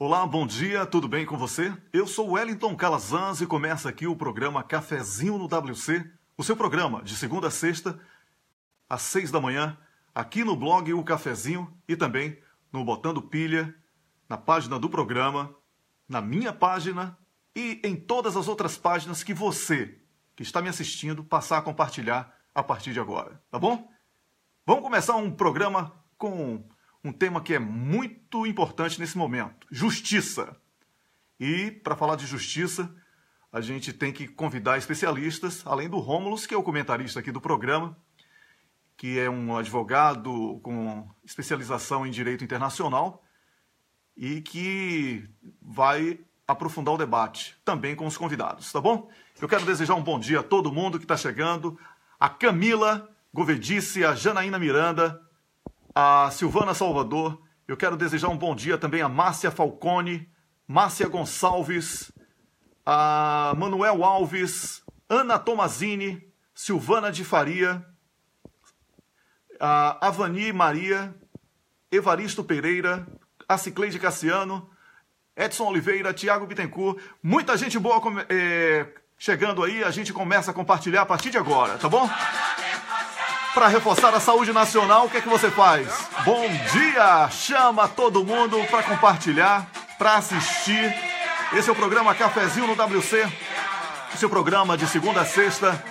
Olá, bom dia, tudo bem com você? Eu sou o Wellington Calazans e começa aqui o programa Cafezinho no WC, o seu programa de segunda a sexta, às 6 da manhã, aqui no blog O Cafezinho e também no Botando Pilha, na página do programa, na minha página e em todas as outras páginas que você, que está me assistindo, passar a compartilhar a partir de agora, tá bom? Vamos começar um programa com um tema que é muito importante nesse momento, justiça. E para falar de justiça, a gente tem que convidar especialistas, além do Rômulus, que é o comentarista aqui do programa, que é um advogado com especialização em direito internacional e que vai aprofundar o debate, também com os convidados, tá bom? Eu quero desejar um bom dia a todo mundo que está chegando, a Camila Govedice, a Janaína Miranda, a Silvana Salvador. Eu quero desejar um bom dia também a Márcia Falcone, Márcia Gonçalves, a Manuel Alves, Ana Tomazini, Silvana de Faria, a Avani Maria, Evaristo Pereira, a Cicleide Cassiano, Edson Oliveira, Tiago Bittencourt, muita gente boa chegando aí, a gente começa a compartilhar a partir de agora, tá bom? Para reforçar a saúde nacional, o que é que você faz? Bom dia! Chama todo mundo para compartilhar, para assistir. Esse é o programa Cafezinho no WC, o seu programa de segunda a sexta,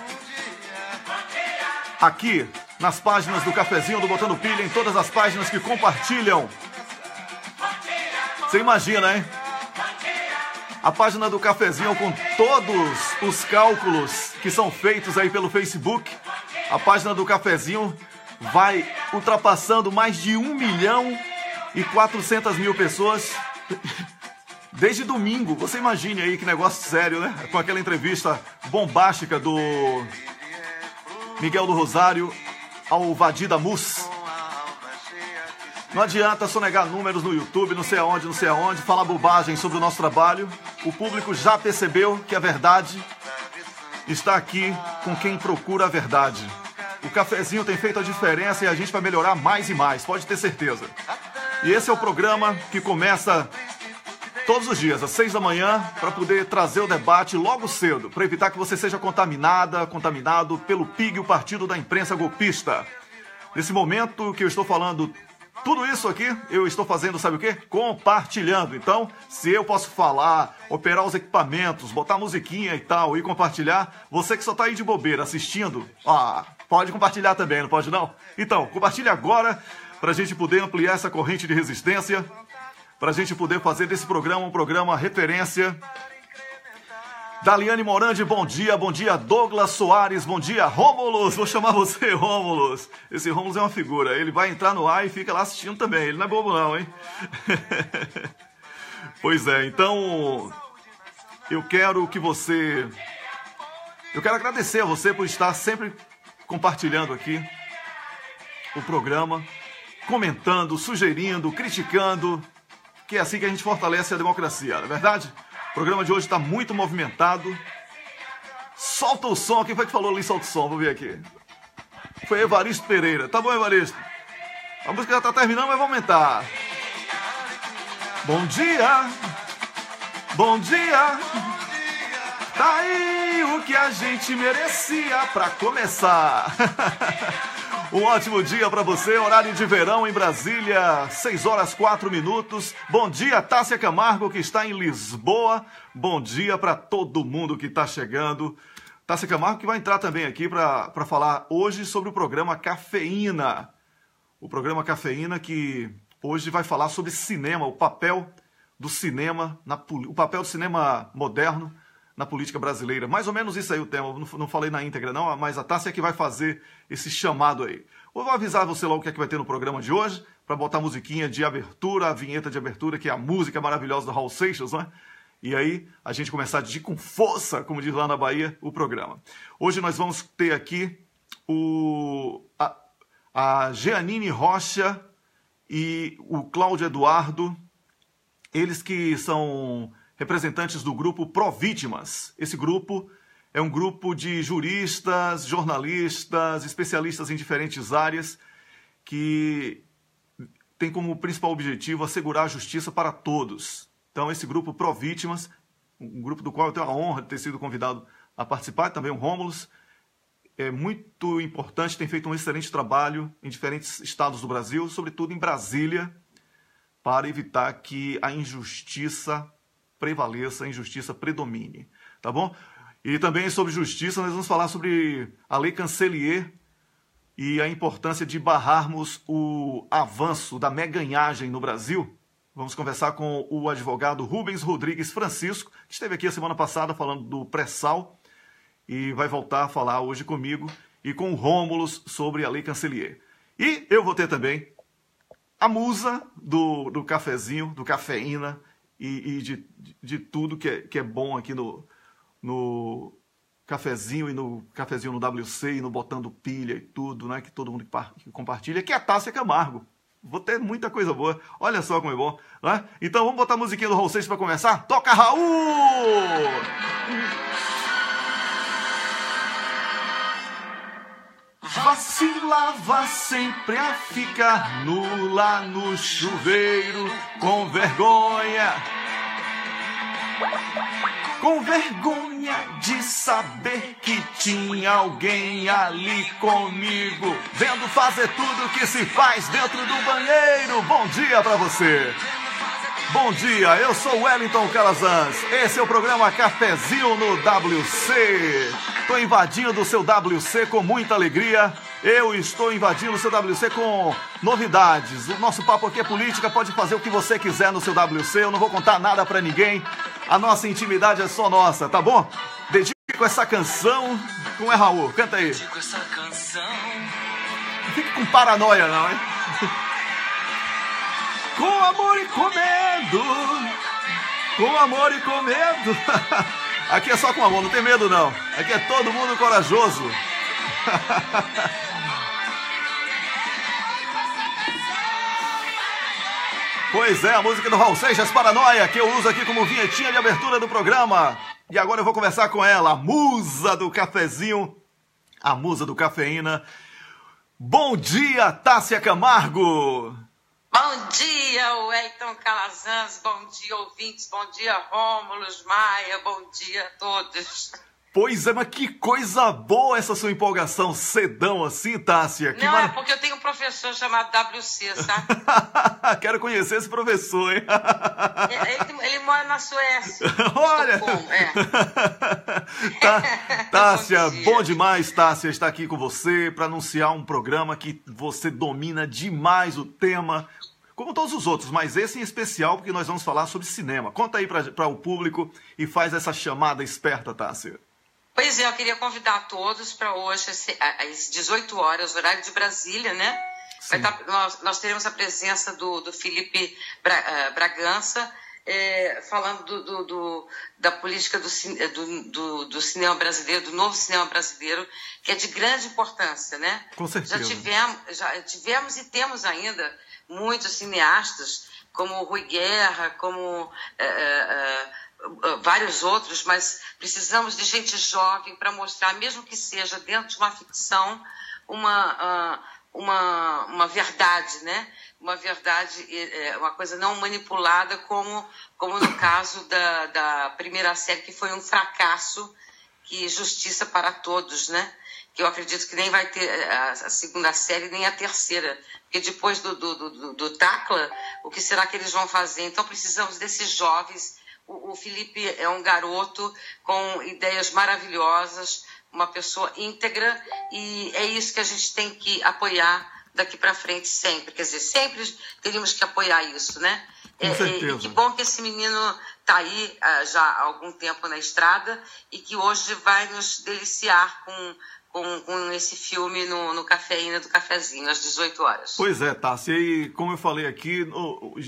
aqui nas páginas do Cafezinho, do Botando Pilha, em todas as páginas que compartilham. Você imagina, hein? A página do Cafezinho com todos os cálculos que são feitos aí pelo Facebook. A página do Cafezinho vai ultrapassando mais de 1.400.000 pessoas desde domingo. Você imagine aí que negócio sério, né? Com aquela entrevista bombástica do Miguel do Rosário ao Vadida Mus. Não adianta sonegar números no YouTube, não sei aonde, falar bobagem sobre o nosso trabalho. O público já percebeu que a verdade está aqui com quem procura a verdade. O Cafezinho tem feito a diferença e a gente vai melhorar mais e mais, pode ter certeza. E esse é o programa que começa todos os dias, às 6 da manhã, para poder trazer o debate logo cedo, para evitar que você seja contaminado pelo PIG, o Partido da Imprensa Golpista. Nesse momento que eu estou falando tudo isso aqui, eu estou fazendo, sabe o quê? Compartilhando. Então, se eu posso falar, operar os equipamentos, botar musiquinha e tal, e compartilhar, você que só está aí de bobeira assistindo, pode compartilhar também, não pode não? Então, compartilhe agora, para a gente poder ampliar essa corrente de resistência, para a gente poder fazer desse programa um programa referência. Daliane Morandi, bom dia. Bom dia, Douglas Soares. Bom dia, Rômulus. Vou chamar você, Rômulus. Esse Rômulus é uma figura. Ele vai entrar no ar e fica lá assistindo também. Ele não é bobo não, hein? Pois é, então eu quero agradecer a você por estar sempre compartilhando aqui o programa, comentando, sugerindo, criticando, que é assim que a gente fortalece a democracia, não é verdade? O programa de hoje está muito movimentado. Solta o som. Quem foi que falou ali, solta o som? Vou ver aqui. Foi Evaristo Pereira. Tá bom, Evaristo? A música já está terminando, mas vai aumentar. Bom dia. Bom dia. Tá aí o que a gente merecia para começar. Um ótimo dia para você, horário de verão em Brasília, 6 horas 4 minutos. Bom dia, Tássia Camargo, que está em Lisboa. Bom dia para todo mundo que está chegando. Tássia Camargo que vai entrar também aqui para falar hoje sobre o programa Cafeína. O programa Cafeína que hoje vai falar sobre cinema, o papel do cinema, o papel do cinema moderno na política brasileira. Mais ou menos isso aí o tema, eu não falei na íntegra não, mas a Tássia é que vai fazer esse chamado aí. Eu vou avisar você logo o que é que vai ter no programa de hoje, para botar a musiquinha de abertura, a vinheta de abertura, que é a música maravilhosa do Raul Seixas, né? E aí a gente começar de com força, como diz lá na Bahia, o programa. Hoje nós vamos ter aqui a Jeanine Rocha e o Cláudio Eduardo, eles que são representantes do grupo Provítimas. Esse grupo é um grupo de juristas, jornalistas, especialistas em diferentes áreas que tem como principal objetivo assegurar a justiça para todos. Então, esse grupo Pró-Vítimas, um grupo do qual eu tenho a honra de ter sido convidado a participar, também o Rômulus, é muito importante, tem feito um excelente trabalho em diferentes estados do Brasil, sobretudo em Brasília, para evitar que a injustiça prevaleça, a injustiça predomine, tá bom? E também sobre justiça, nós vamos falar sobre a Lei Cancelier e a importância de barrarmos o avanço da meganhagem no Brasil. Vamos conversar com o advogado Rubens Rodrigues Francisco, que esteve aqui a semana passada falando do pré-sal e vai voltar a falar hoje comigo e com o Rômulus sobre a Lei Cancelier. E eu vou ter também a musa do cafezinho, do cafeína e de tudo que é bom aqui no cafezinho e no cafezinho no WC e no Botando Pilha e tudo, né? Que todo mundo que compartilha, que é a Tássia Camargo. Vou ter muita coisa boa. Olha só como é bom, né? Então vamos botar a musiquinha do Raul Seixas para começar? Toca, Raul! Vacilava sempre a ficar nula no chuveiro, com vergonha. Com vergonha de saber que tinha alguém ali comigo, vendo fazer tudo que se faz dentro do banheiro. Bom dia pra você. Bom dia, eu sou Wellington Calazans. Esse é o programa Cafezinho no WC. Estou invadindo o seu WC com muita alegria. Eu estou invadindo o seu WC com novidades. O nosso papo aqui é política, pode fazer o que você quiser no seu WC. Eu não vou contar nada pra ninguém. A nossa intimidade é só nossa, tá bom? Dedico essa canção. Como é, Raul? Canta aí. Dedico essa canção. Não fique com paranoia, não, hein? Com amor e com medo. Com amor e com medo. Aqui é só com amor, não tem medo, não. Aqui é todo mundo corajoso. Pois é, a música do Raul Seixas, Paranoia, que eu uso aqui como vinhetinha de abertura do programa. E agora eu vou conversar com ela, a musa do cafezinho, a musa do cafeína. Bom dia, Tássia Camargo! Bom dia, Wellington Calazans, bom dia, ouvintes, bom dia, Rômulus Maia, bom dia a todos. Pois é, mas que coisa boa essa sua empolgação cedão assim, Tássia. Não, é porque eu tenho um professor chamado WC, sabe? Quero conhecer esse professor, hein? Ele mora na Suécia. Olha! Tássia, bom demais, Tássia, estar aqui com você para anunciar um programa que você domina demais o tema, como todos os outros, mas esse em especial porque nós vamos falar sobre cinema. Conta aí para o público e faz essa chamada esperta, Tássia. Pois é, eu queria convidar todos para hoje, às 18 horas, horário de Brasília, né? Nós teremos a presença do Felipe Bragança, falando da política do cinema brasileiro, do novo cinema brasileiro, que é de grande importância, né? Com certeza. Já tivemos e temos ainda muitos cineastas, como o Rui Guerra, como vários outros, mas precisamos de gente jovem para mostrar, mesmo que seja dentro de uma ficção, uma verdade, né? Uma verdade, uma coisa não manipulada, como no caso da primeira série, que foi um fracasso, que Justiça para Todos, né? Que eu acredito que nem vai ter a segunda série, nem a terceira, porque depois do Tacla, o que será que eles vão fazer? Então precisamos desses jovens. O Felipe é um garoto com ideias maravilhosas, uma pessoa íntegra, e é isso que a gente tem que apoiar daqui para frente sempre. Quer dizer, sempre teríamos que apoiar isso, né? Com certeza. E que bom que esse menino está aí já há algum tempo na estrada e que hoje vai nos deliciar com esse filme no Cafeína do Cafezinho, às 18 horas. Pois é, Tássia, e como eu falei aqui,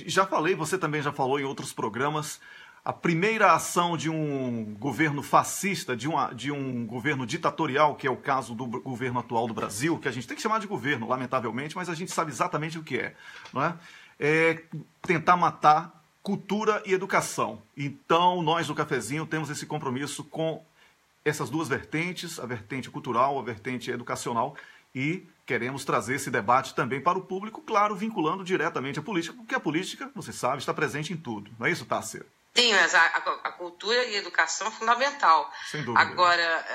já falei, você também já falou em outros programas, a primeira ação de um governo fascista, de um governo ditatorial, que é o caso do governo atual do Brasil, que a gente tem que chamar de governo, lamentavelmente, mas a gente sabe exatamente o que é, não é? É tentar matar cultura e educação. Então, nós do Cafezinho temos esse compromisso com essas duas vertentes, a vertente cultural, a vertente educacional, e queremos trazer esse debate também para o público, claro, vinculando diretamente a política, porque a política, você sabe, está presente em tudo. Não é isso, Tássia? Sim, mas a cultura e a educação é fundamental. Sem dúvida. Agora,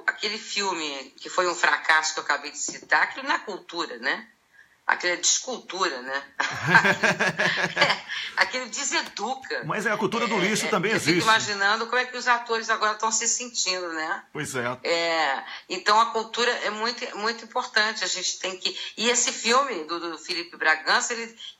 aquele filme que foi um fracasso que eu acabei de citar, aquilo não é cultura, né? Aquilo é descultura, né? Aquilo deseduca. Mas a cultura do lixo também existe. Eu fico imaginando como é que os atores agora estão se sentindo, né? Pois é. Então a cultura é muito, muito importante. A gente tem que... E esse filme do Felipe Bragança,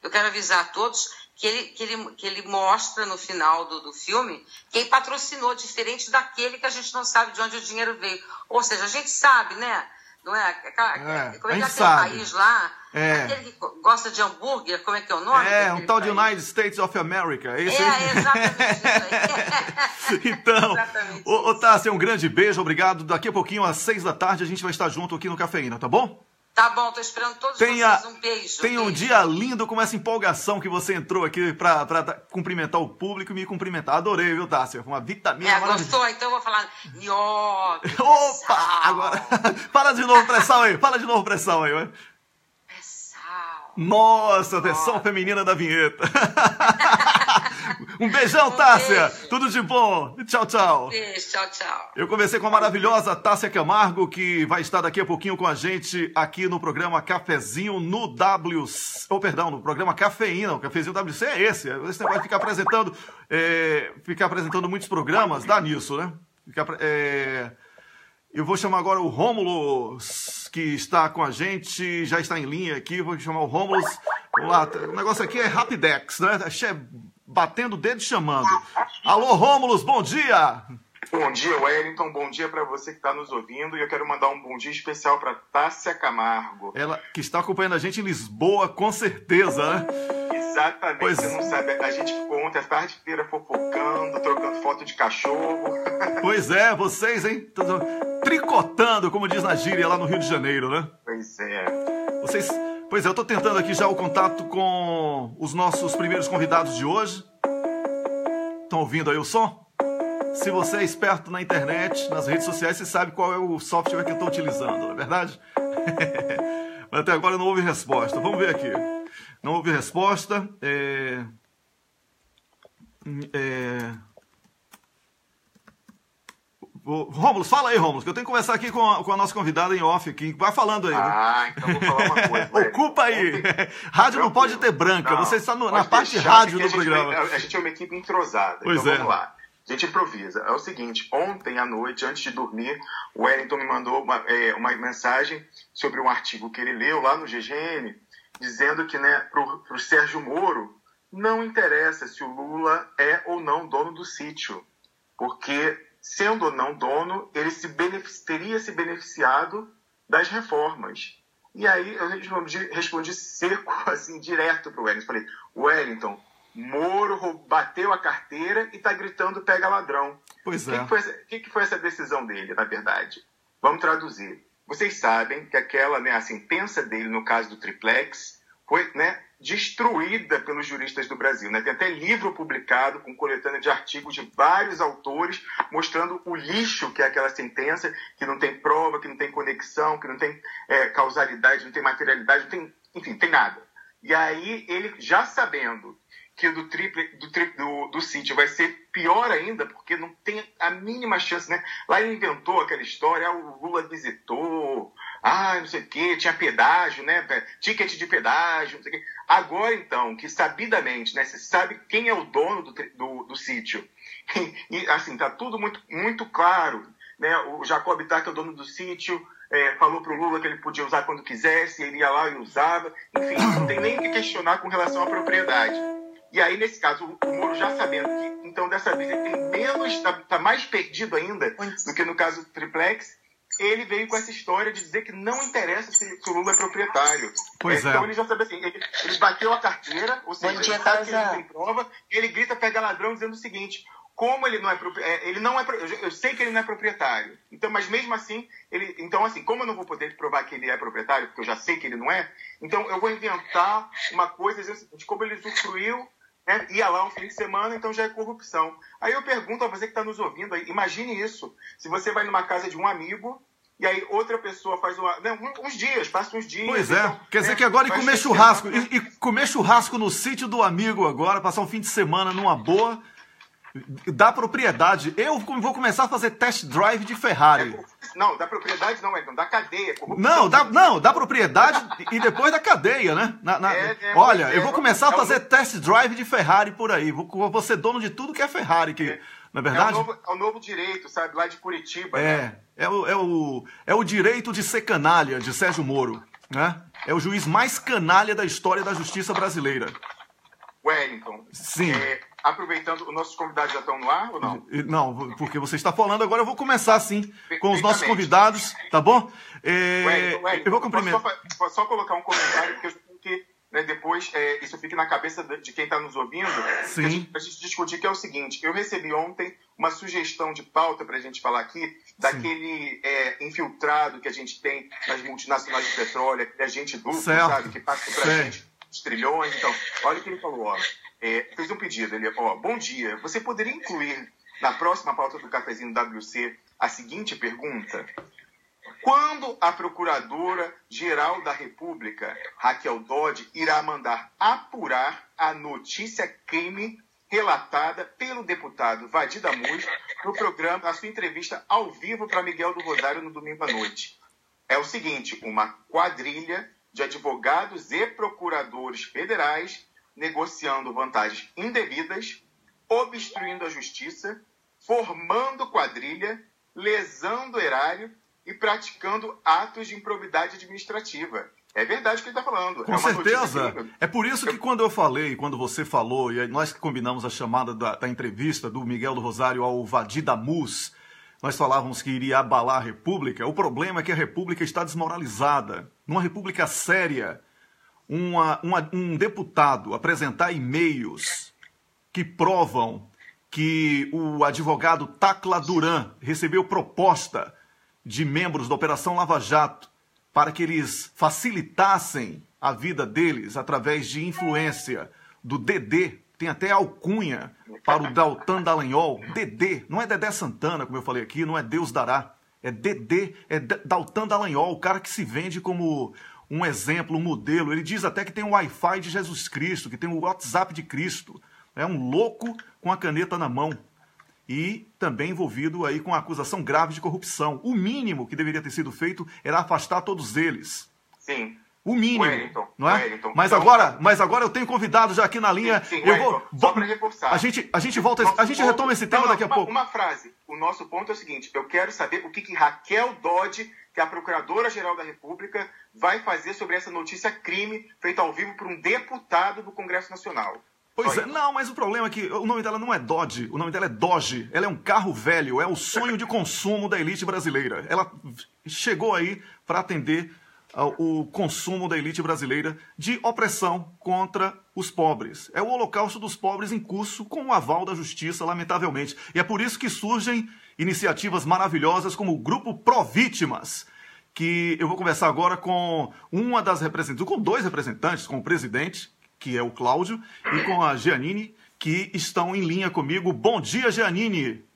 eu quero avisar a todos que ele mostra no final do filme quem patrocinou, diferente daquele que a gente não sabe de onde o dinheiro veio. Ou seja, a gente sabe, né? Não é? Como é que é aquele país lá? Aquele que gosta de hambúrguer, como é que é o nome? Um tal de United States of America. É isso aí? Exatamente isso aí. Então, Tássia, um grande beijo, obrigado. Daqui a pouquinho, às 6 da tarde, a gente vai estar junto aqui no Cafeína, tá bom? Tá bom, tô esperando todos vocês. Um beijo. Tenha um dia lindo com essa empolgação que você entrou aqui pra cumprimentar o público e me cumprimentar. Adorei, viu, Tássia? Uma vitamina maravilhosa. Gostou? Então eu vou falar... Opa! Agora, fala de novo pressão aí. Vai. Pressão. Nossa, versão feminina da vinheta. Um beijão, Tássia. Beijo. Tudo de bom. Tchau, tchau. Beijo, tchau. Eu conversei com a maravilhosa Tássia Camargo, que vai estar daqui a pouquinho com a gente aqui no programa Cafezinho no no programa Cafeína. O Cafezinho WC é esse. Esse negócio de ficar apresentando muitos programas, dá nisso, né? Eu vou chamar agora o Rômulo, que está com a gente, já está em linha aqui. Vou chamar o Rômulo. Vamos lá, o negócio aqui é Rapidex, né? Batendo o dedo e chamando. Alô, Rômulo, bom dia! Bom dia, Wellington. Bom dia para você que está nos ouvindo. E eu quero mandar um bom dia especial para Tássia Camargo. Ela que está acompanhando a gente em Lisboa, com certeza, né? Exatamente. Você não sabe, a gente ficou ontem a tarde inteira fofocando, trocando foto de cachorro. Pois é, vocês, hein? Tricotando, como diz na gíria lá no Rio de Janeiro, né? Pois é. Pois é, eu tô tentando aqui já o contato com os nossos primeiros convidados de hoje. Estão ouvindo aí o som? Se você é esperto na internet, nas redes sociais, você sabe qual é o software que eu estou utilizando, não é verdade? Mas até agora não houve resposta. Vamos ver aqui. Não houve resposta. Rômulo, fala aí, Rômulo, que eu tenho que conversar aqui com a nossa convidada em off aqui. Vai falando aí. Então vou falar uma coisa. Ocupa aí. Rádio não pode ter branca. Você está na parte de rádio do programa. A gente é uma equipe entrosada. Pois então vamos lá. A gente improvisa. É o seguinte, ontem à noite, antes de dormir, o Wellington me mandou uma mensagem sobre um artigo que ele leu lá no GGN, dizendo que, né, para o Sérgio Moro não interessa se o Lula é ou não dono do sítio, porque, sendo ou não dono, ele teria se beneficiado das reformas. E aí eu respondi seco, assim, direto para o Wellington. Falei, Wellington, Moro bateu a carteira e está gritando pega ladrão. Pois é. O que foi essa decisão dele, na verdade? Vamos traduzir. Vocês sabem que aquela, né, a sentença dele no caso do triplex foi, né, destruída pelos juristas do Brasil, né? Tem até livro publicado com coletânea de artigos de vários autores mostrando o lixo que é aquela sentença, que não tem prova, que não tem conexão, que não tem causalidade, não tem materialidade, não tem, enfim, tem nada. E aí ele, já sabendo que o do sítio vai ser pior ainda, porque não tem a mínima chance, né? Lá ele inventou aquela história, o Lula visitou, não sei o quê, tinha pedágio, né? Ticket de pedágio, não sei o quê. Agora, então, que sabidamente, né? Você sabe quem é o dono do sítio. E, assim, tá tudo muito, muito claro, né? O Jacob Ittar, que é o dono do sítio, falou pro Lula que ele podia usar quando quisesse, ele ia lá e usava. Enfim, não tem nem o que questionar com relação à propriedade. E aí, nesse caso, o Moro já sabendo que, então, dessa vez ele tem menos, está mais perdido ainda do que no caso do triplex, ele veio com essa história de dizer que não interessa se o Lula é proprietário. Então ele já sabe assim, ele bateu a carteira, ou seja, ele sabe que ele não tem prova, ele grita pega ladrão dizendo o seguinte, como ele não é eu sei que ele não é proprietário, então, mas mesmo assim, como eu não vou poder provar que ele é proprietário, porque eu já sei que ele não é, então eu vou inventar uma coisa de como ele usufruiu, né, ia lá um fim de semana, então já é corrupção. Aí eu pergunto a você que está nos ouvindo, imagine isso, se você vai numa casa de um amigo, e aí outra pessoa faz uns dias, passa uns dias. Pois é, então, quer dizer que agora comer churrasco, e comer churrasco no sítio do amigo agora, passar um fim de semana numa boa, dá propriedade. Eu vou começar a fazer test drive de Ferrari. Não, dá propriedade não, então, dá cadeia. Não, dá propriedade e depois da cadeia, né? Olha, eu vou começar a fazer test drive de Ferrari por aí, vou ser dono de tudo que é Ferrari, não é verdade? É o novo direito, sabe, lá de Curitiba, né? É o direito de ser canalha, de Sérgio Moro, né? É o juiz mais canalha da história da justiça brasileira. Wellington, sim. Aproveitando, os nossos convidados já estão no ar ou não? Não, porque você está falando, agora eu vou começar sim, com os nossos convidados, tá bom? Wellington, eu vou cumprimentar. Posso só colocar um comentário, porque eu espero que depois isso fique na cabeça de quem está nos ouvindo, sim. A gente discutir, que é o seguinte: eu recebi ontem uma sugestão de pauta para a gente falar aqui, daquele infiltrado que a gente tem nas multinacionais de petróleo, aquele agente duplo, sabe, que passa para a gente os trilhões. Então, olha o que ele falou, fez um pedido, ele falou: bom dia, você poderia incluir na próxima pauta do Cafezinho WC a seguinte pergunta: quando a Procuradora-Geral da República, Raquel Dodge, irá mandar apurar a notícia crime relatada pelo deputado Vadir Damus no programa, a sua entrevista ao vivo para Miguel do Rosário no domingo à noite? É o seguinte: uma quadrilha de advogados e procuradores federais negociando vantagens indevidas, obstruindo a justiça, formando quadrilha, lesando erário e praticando atos de improbidade administrativa. É verdade o que ele está falando. Com certeza. É por isso que quando você falou, e nós combinamos a chamada da entrevista do Miguel do Rosário ao Vadir Damus, nós falávamos que iria abalar a República. O problema é que a República está desmoralizada. Numa República séria, um deputado apresentar e-mails que provam que o advogado Tacla Duran recebeu proposta de membros da Operação Lava Jato para que eles facilitassem a vida deles através de influência do Dedê, tem até alcunha para o Deltan Dallagnol. Dedê, não é Dedé Santana, como eu falei aqui, não é Deus dará, é Dedê, é Deltan Dallagnol, o cara que se vende como um exemplo, um modelo. Ele diz até que tem o Wi-Fi de Jesus Cristo, que tem o WhatsApp de Cristo. É um louco com a caneta na mão. E também envolvido aí com a acusação grave de corrupção. O mínimo que deveria ter sido feito era afastar todos eles. Sim. O mínimo, Wellington, não é? Wellington, mas agora eu tenho convidado já aqui na linha. Sim, só para reforçar. A gente volta, a gente retoma esse tema daqui a pouco. Uma frase. O nosso ponto é o seguinte: eu quero saber o que Raquel Dodge, que é a Procuradora-Geral da República, vai fazer sobre essa notícia crime feita ao vivo por um deputado do Congresso Nacional. Pois é, não, mas o problema é que o nome dela não é Dodge, o nome dela é Doge. Ela é um carro velho, é o sonho de consumo da elite brasileira. Ela chegou aí para atender o consumo da elite brasileira de opressão contra os pobres. É o holocausto dos pobres em curso com o aval da justiça, lamentavelmente. E é por isso que surgem iniciativas maravilhosas como o Grupo Pró-Vítimas, que eu vou conversar agora com uma das representantes, com dois representantes, com o presidente, que é o Cláudio, e com a Jeanine, que estão em linha comigo. Bom dia, Jeanine!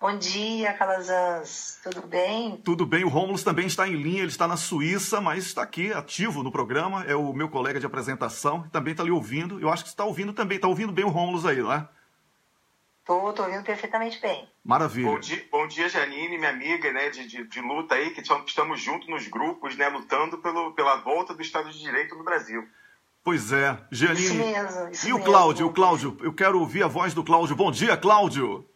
Bom dia, Calazans. Tudo bem? Tudo bem. O Rômulo também está em linha, ele está na Suíça, mas está aqui, ativo no programa. É o meu colega de apresentação, também está ali ouvindo. Eu acho que você está ouvindo também. Está ouvindo bem o Rômulo aí, não é? Estou ouvindo perfeitamente bem. Maravilha. Bom dia, Jeanine, minha amiga, né, de luta aí, que estamos juntos nos grupos, né, lutando pela volta do Estado de Direito no Brasil. Pois é, Jeanine. Isso mesmo. E o Cláudio, eu quero ouvir a voz do Cláudio. Bom dia, Cláudio.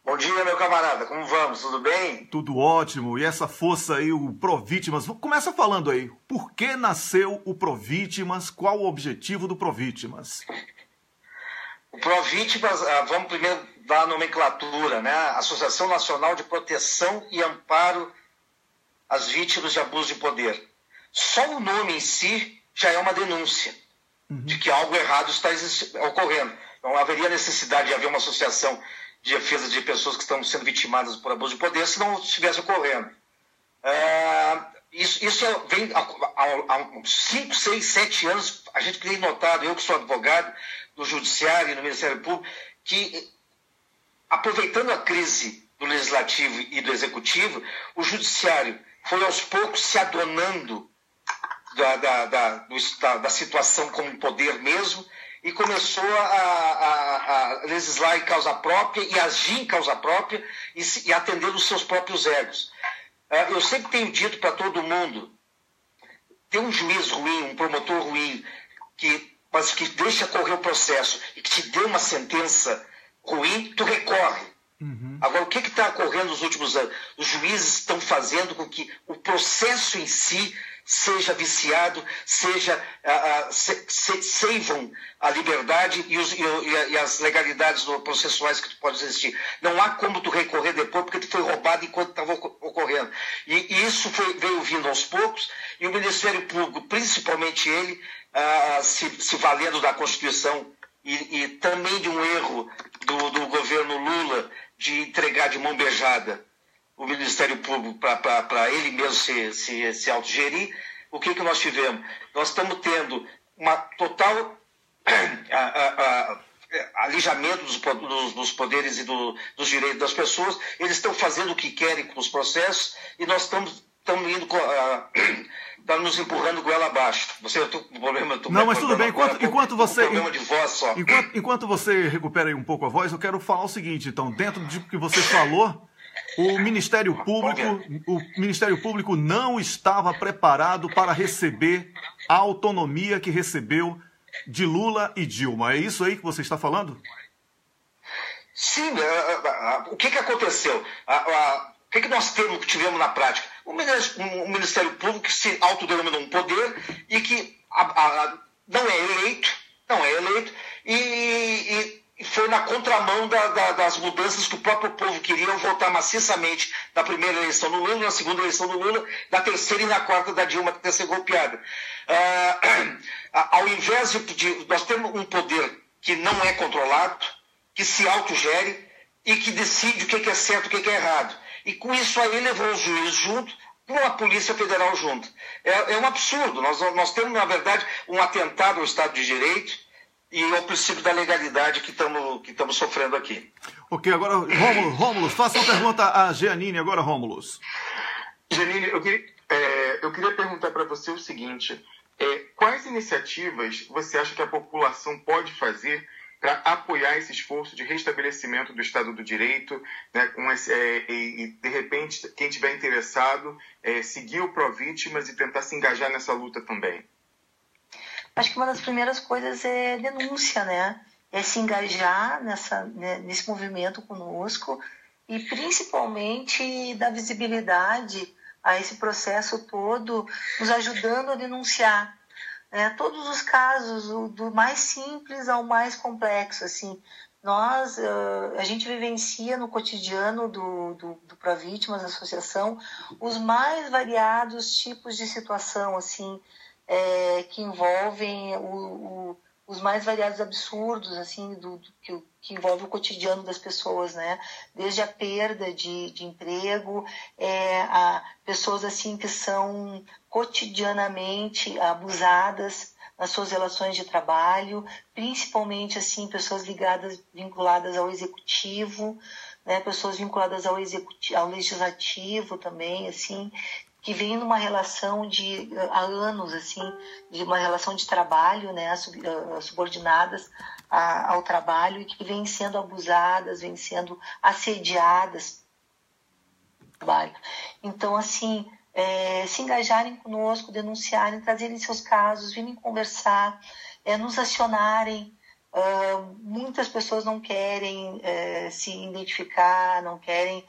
Bom dia, meu camarada. Como vamos? Tudo bem? Tudo ótimo. E essa força aí, o Provítimas. Começa falando aí. Por que nasceu o Provítimas? Qual o objetivo do Provítimas? O Provítimas, vamos primeiro dar a nomenclatura, né? Associação Nacional de Proteção e Amparo às Vítimas de Abuso de Poder. Só o nome em si já é uma denúncia de que algo errado está ocorrendo. Então, haveria necessidade de haver uma associação de defesa de pessoas que estão sendo vitimadas por abuso de poder se não estivesse ocorrendo. Isso vem há 5, 6, 7 anos, a gente tem notado, eu que sou advogado no Judiciário e no Ministério Público, que aproveitando a crise do Legislativo e do Executivo, o Judiciário foi aos poucos se adonando da situação como poder mesmo e começou a legislar em causa própria e agir em causa própria e atender os seus próprios egos. Eu sempre tenho dito para todo mundo, tem um juiz ruim, um promotor ruim, mas que deixa correr o processo e que te dê uma sentença ruim, tu recorre. Uhum. Agora, o que está ocorrendo nos últimos anos? Os juízes estão fazendo com que o processo em si seja viciado, seivam a liberdade e as legalidades processuais que podem existir. Não há como tu recorrer depois porque tu foi roubado enquanto estava ocorrendo. E isso veio vindo aos poucos, e o Ministério Público, principalmente ele, se valendo da Constituição e também de um erro do governo Lula de entregar de mão beijada o Ministério Público para ele mesmo se autogerir. O que nós tivemos? Nós estamos tendo uma total alijamento dos poderes e dos direitos das pessoas. Eles estão fazendo o que querem com os processos e nós estamos indo está nos empurrando goela abaixo. Você tem um problema? Não, mas tudo bem. Enquanto você, problema de voz só. Enquanto você recupera aí um pouco a voz, eu quero falar o seguinte. Então, dentro do que você falou, o Ministério Público não estava preparado para receber a autonomia que recebeu de Lula e Dilma. É isso aí que você está falando? Sim. O que aconteceu? O que nós tivemos na prática? O Ministério Público que se autodenominou um poder e que não é eleito e foi na contramão das mudanças que o próprio povo queria votar maciçamente na primeira eleição do Lula, na segunda eleição do Lula, na terceira e na quarta da Dilma ter sido golpeada. Ao invés de nós temos um poder que não é controlado, que se autogere e que decide o que é certo e o que é errado. E com isso aí levou os juízes junto, com a Polícia Federal junto. É um absurdo. Nós temos, na verdade, um atentado ao Estado de Direito e ao princípio da legalidade que estamos sofrendo aqui. Ok, agora, Rômulus, faça uma pergunta a Jeanine agora, Rômulus. Jeanine, eu queria perguntar para você o seguinte, quais iniciativas você acha que a população pode fazer para apoiar esse esforço de restabelecimento do Estado do Direito, né, e, de repente, quem estiver interessado, seguir o Pró-Vítimas e tentar se engajar nessa luta também? Acho que uma das primeiras coisas é denúncia, né? É se engajar nesse movimento conosco e, principalmente, dar visibilidade a esse processo todo, nos ajudando a denunciar. Todos os casos, do mais simples ao mais complexo, assim, a gente vivencia no cotidiano do Pró-Vítimas, associação, os mais variados tipos de situação, assim, que envolvem os mais variados absurdos, assim, que envolve o cotidiano das pessoas, né? Desde a perda de emprego, a pessoas assim que são cotidianamente abusadas nas suas relações de trabalho, principalmente assim pessoas vinculadas ao executivo, né? Pessoas vinculadas ao legislativo também, assim, que vem numa relação há anos, assim, de uma relação de trabalho, né, subordinadas ao trabalho e que vêm sendo abusadas, vêm sendo assediadas no trabalho. Então, assim, se engajarem conosco, denunciarem, trazerem seus casos, virem conversar, nos acionarem. Muitas pessoas não querem se identificar, não querem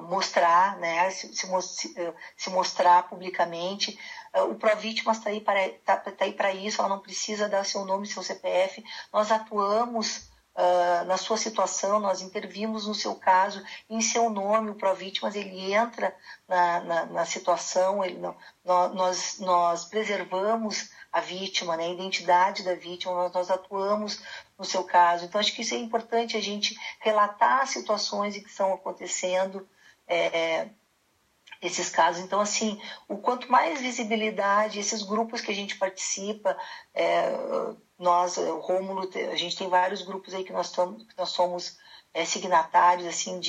mostrar, né, se mostrar publicamente. O Pró-Vítimas está aí para isso, ela não precisa dar seu nome, seu CPF. Nós atuamos na sua situação, nós intervimos no seu caso, em seu nome. O Pró-Vítimas, ele entra na situação, nós preservamos a vítima, né, a identidade da vítima, nós atuamos no seu caso. Então, acho que isso é importante, a gente relatar as situações que estão acontecendo, esses casos. Então, assim, o quanto mais visibilidade, esses grupos que a gente participa, Nós, o Rômulo, a gente tem vários grupos aí que nós somos signatários, assim,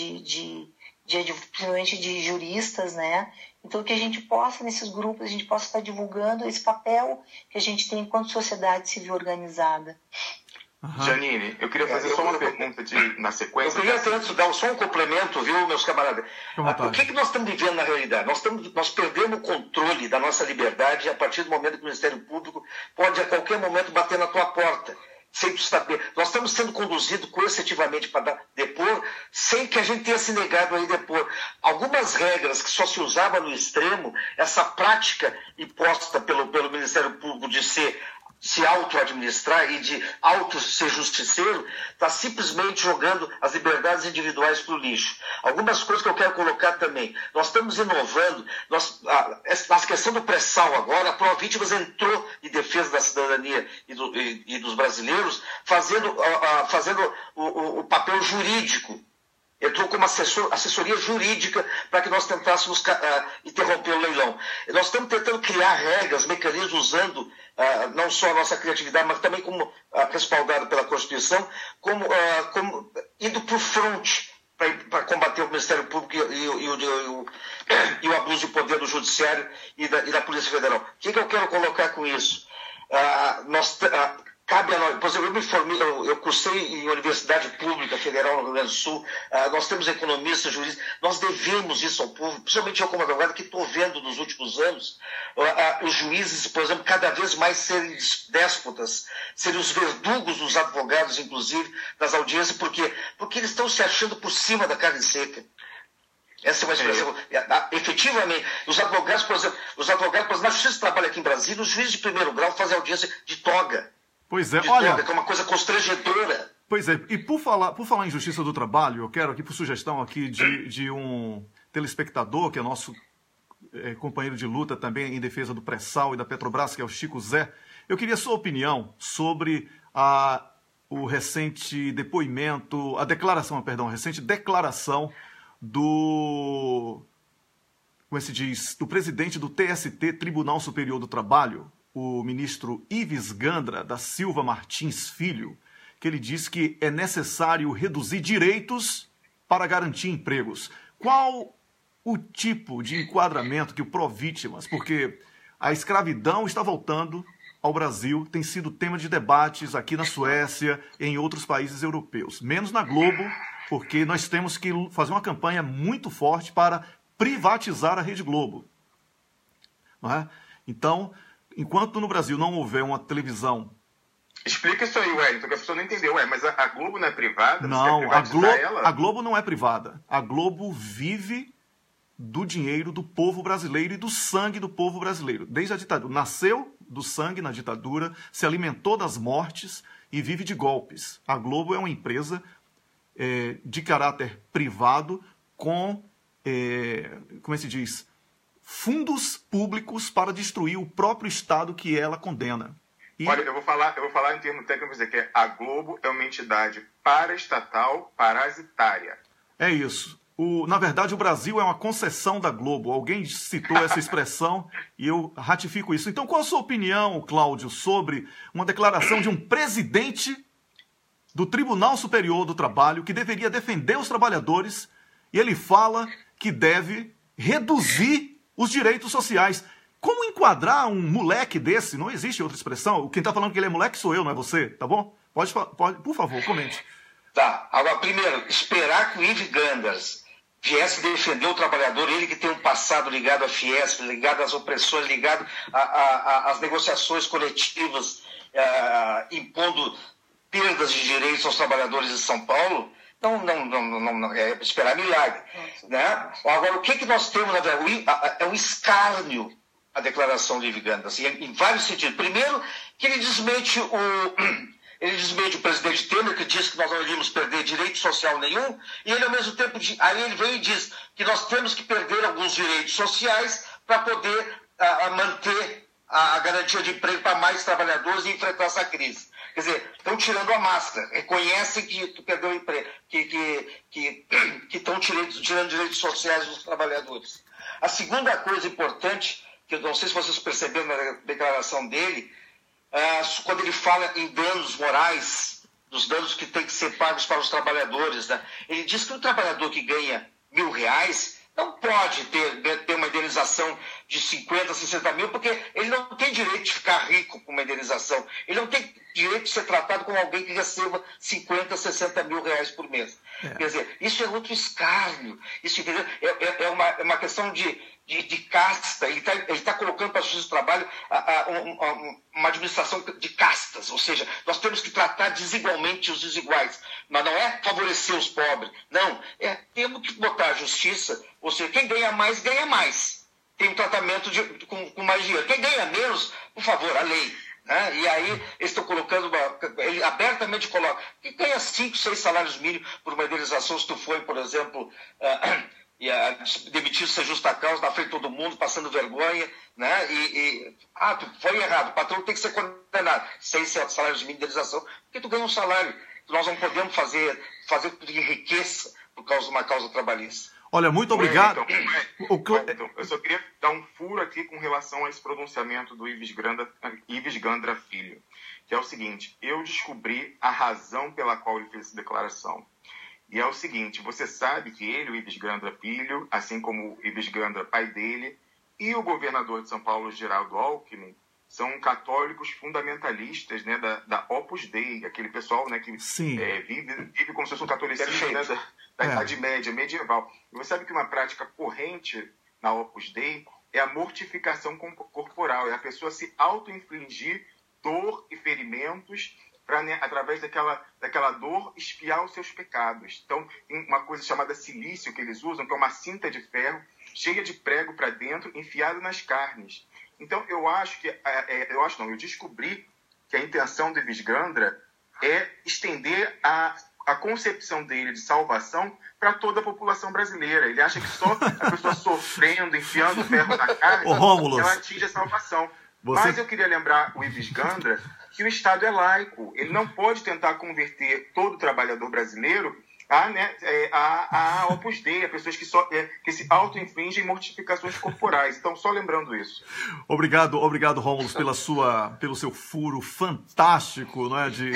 principalmente de juristas, né? Então, que a gente possa, nesses grupos, a gente possa estar divulgando esse papel que a gente tem enquanto sociedade civil organizada. Uhum. Janine, eu queria fazer só uma pergunta na sequência. Eu queria antes dar só um complemento, viu, meus camaradas? O que nós estamos vivendo na realidade? Nós perdemos o controle da nossa liberdade a partir do momento que o Ministério Público pode a qualquer momento bater na tua porta. Sem tu saber. Nós estamos sendo conduzidos coercitivamente para depor, sem que a gente tenha se negado a ir depor. Algumas regras que só se usava no extremo, essa prática imposta pelo Ministério Público de se auto-administrar e de auto-ser justiceiro, está simplesmente jogando as liberdades individuais para o lixo. Algumas coisas que eu quero colocar também. Nós estamos inovando. Na questão do pré-sal agora, a Provítimas entrou em defesa da cidadania e dos brasileiros, fazendo o papel jurídico. Entrou como assessoria jurídica para que nós tentássemos interromper o leilão. Nós estamos tentando criar regras, mecanismos, usando não só a nossa criatividade, mas também como respaldado pela Constituição, como indo para o fronte para combater o Ministério Público e o abuso de poder do Judiciário e da Polícia Federal. O que eu quero colocar com isso? Cabe a nós, por exemplo, eu me formei, eu cursei em Universidade Pública Federal no Rio Grande do Sul, nós temos economistas, juristas, nós devemos isso ao povo, principalmente eu como advogado, que estou vendo nos últimos anos os juízes, por exemplo, cada vez mais serem déspotas, serem os verdugos dos advogados, inclusive, das audiências, porque eles estão se achando por cima da carne seca. Essa é uma expressão. Efetivamente, os advogados, por exemplo, na Justiça do Trabalho aqui em Brasília, os juízes de primeiro grau fazem audiência de toga. Pois é, olha... que é uma coisa constrangedora. Pois é, e por falar em Justiça do Trabalho, eu quero aqui, por sugestão aqui de um telespectador, que é nosso companheiro de luta também em defesa do pré-sal e da Petrobras, que é o Chico Zé, eu queria sua opinião sobre o recente depoimento, a recente declaração do, como se diz, do presidente do TST, Tribunal Superior do Trabalho, o ministro Ives Gandra da Silva Martins Filho, que ele diz que é necessário reduzir direitos para garantir empregos. Qual o tipo de enquadramento que o Provítimas, porque a escravidão está voltando ao Brasil, tem sido tema de debates aqui na Suécia e em outros países europeus, menos na Globo, porque nós temos que fazer uma campanha muito forte para privatizar a Rede Globo. Não é? Então, enquanto no Brasil não houver uma televisão... Explica isso aí, Wellington, que a pessoa não entendeu. Mas a Globo não é privada? Não, a Globo não é privada. A Globo vive do dinheiro do povo brasileiro e do sangue do povo brasileiro. Desde a ditadura. Nasceu do sangue na ditadura, se alimentou das mortes e vive de golpes. A Globo é uma empresa de caráter privado com, como se diz, fundos públicos para destruir o próprio Estado que ela condena. Olha, eu vou falar em termos técnicos, dizer que a Globo é uma entidade paraestatal parasitária. É isso. Na verdade, o Brasil é uma concessão da Globo. Alguém citou essa expressão e eu ratifico isso. Então, qual a sua opinião, Cláudio, sobre uma declaração de um presidente do Tribunal Superior do Trabalho que deveria defender os trabalhadores e ele fala que deve reduzir os direitos sociais? Como enquadrar um moleque desse? Não existe outra expressão. Quem está falando que ele é moleque sou eu, não é você, tá bom? Pode, por favor, comente. Tá. Agora, primeiro, esperar que o Ives Ganders viesse defender o trabalhador, ele que tem um passado ligado à Fiesp, ligado às opressões, ligado às negociações coletivas, impondo perdas de direitos aos trabalhadores de São Paulo, não é esperar milagre. Né? Agora, o que nós temos, na verdade? É um escárnio a declaração de Ives Ganders, assim, em vários sentidos. Primeiro, que ele desmente o presidente Temer, que disse que nós não iríamos perder direito social nenhum, e ele, ao mesmo tempo, aí ele vem e diz que nós temos que perder alguns direitos sociais para poder manter a garantia de emprego para mais trabalhadores e enfrentar essa crise. Quer dizer, estão tirando a máscara, reconhecem que perdeu o emprego, que estão tirando direitos sociais dos trabalhadores. A segunda coisa importante, que eu não sei se vocês perceberam na declaração dele, quando ele fala em danos morais, dos danos que têm que ser pagos para os trabalhadores, né? Ele diz que o trabalhador que ganha R$1.000 não pode ter uma indenização de 50, 60 mil, porque ele não tem direito de ficar rico com uma indenização. Ele não tem direito de ser tratado como alguém que receba 50, 60 mil reais por mês. Quer dizer, isso é outro escárnio. Isso, entendeu? É uma questão de casta. Ele está colocando para a justiça do trabalho uma administração de castas. Ou seja, nós temos que tratar desigualmente os desiguais. Mas não é favorecer os pobres. Não. Temos que botar a justiça. Ou seja, quem ganha mais, ganha mais. Tem um tratamento com mais dinheiro. Quem ganha menos, por favor, a lei. Né? E aí eles estão colocando, ele abertamente coloca, que ganha 5, 6 salários mínimos por uma indenização, se tu foi, por exemplo, demitido sem justa causa, na frente de todo mundo, passando vergonha, né? Tu foi errado, o patrão tem que ser condenado, 6 salários mínimos de indenização, porque tu ganha um salário. Nós não podemos fazer com que enriqueça por causa de uma causa trabalhista. Olha, muito obrigado. Então, eu só queria dar um furo aqui com relação a esse pronunciamento do Ives Gandra Filho, que é o seguinte: eu descobri a razão pela qual ele fez essa declaração. E é o seguinte: você sabe que ele, o Ives Gandra Filho, assim como o Ives Gandra, pai dele, e o governador de São Paulo, Geraldo Alckmin, são católicos fundamentalistas, né, da Opus Dei, aquele pessoal, né, que vive como se fosse um catolicismo, né, da Idade Média, medieval. E você sabe que uma prática corrente na Opus Dei é a mortificação corporal, é a pessoa se auto-infligir dor e ferimentos para, né, através daquela dor, expiar os seus pecados. Então, tem uma coisa chamada cilício que eles usam, que é uma cinta de ferro cheia de prego para dentro, enfiado nas carnes. Então, eu descobri que a intenção do Ives Gandra é estender a concepção dele de salvação para toda a população brasileira. Ele acha que só a pessoa sofrendo, enfiando o ferro na carne, ela atinge a salvação. Mas eu queria lembrar o Ives Gandra que o Estado é laico. Ele não pode tentar converter todo trabalhador brasileiro a Opus Dei, a pessoas que se auto-infligem mortificações corporais. Então, só lembrando isso. Obrigado, Rômulo, pelo seu furo fantástico, né, de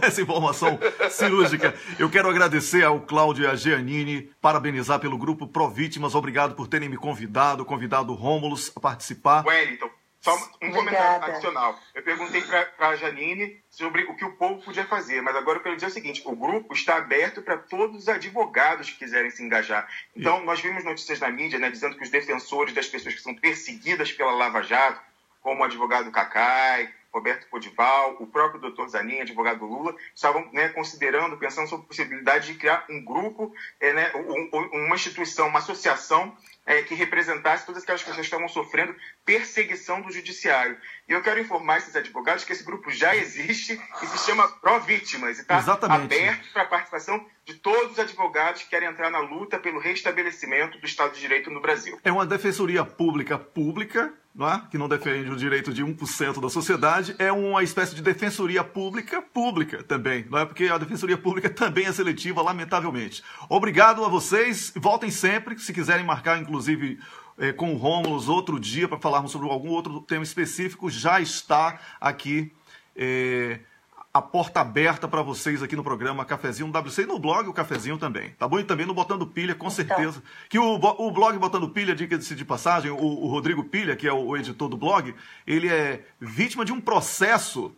essa informação cirúrgica. Eu quero agradecer ao Cláudio e a Giannini, parabenizar pelo grupo Provítimas. Obrigado por terem me convidado o Rômulo a participar. Wellington, só um comentário adicional. Eu perguntei para a Janine sobre o que o povo podia fazer, mas agora eu quero dizer o seguinte: o grupo está aberto para todos os advogados que quiserem se engajar. Então, nós vimos notícias na mídia, né, dizendo que os defensores das pessoas que são perseguidas pela Lava Jato, como o advogado Cacai, Roberto Podival, o próprio Dr. Zanin, advogado do Lula, estavam, né, pensando sobre a possibilidade de criar um grupo, uma instituição, uma associação que representasse todas aquelas pessoas que estavam sofrendo perseguição do judiciário. E eu quero informar esses advogados que esse grupo já existe e se chama Provítimas, e está aberto para a participação de todos os advogados que querem entrar na luta pelo restabelecimento do Estado de Direito no Brasil. É uma defensoria pública, não é? Que não defende o direito de 1% da sociedade, é uma espécie de defensoria pública também, não é? Porque a defensoria pública também é seletiva, lamentavelmente. Obrigado a vocês, voltem sempre, se quiserem marcar, inclusive, com o Rômulo outro dia para falarmos sobre algum outro tema específico, já está aqui a porta aberta para vocês aqui no programa Cafezinho no WC e no blog o Cafezinho também, tá bom? E também no Botando Pilha, com certeza. Que o blog Botando Pilha, diga-se de passagem, o Rodrigo Pilha, que é o editor do blog, ele é vítima de um processo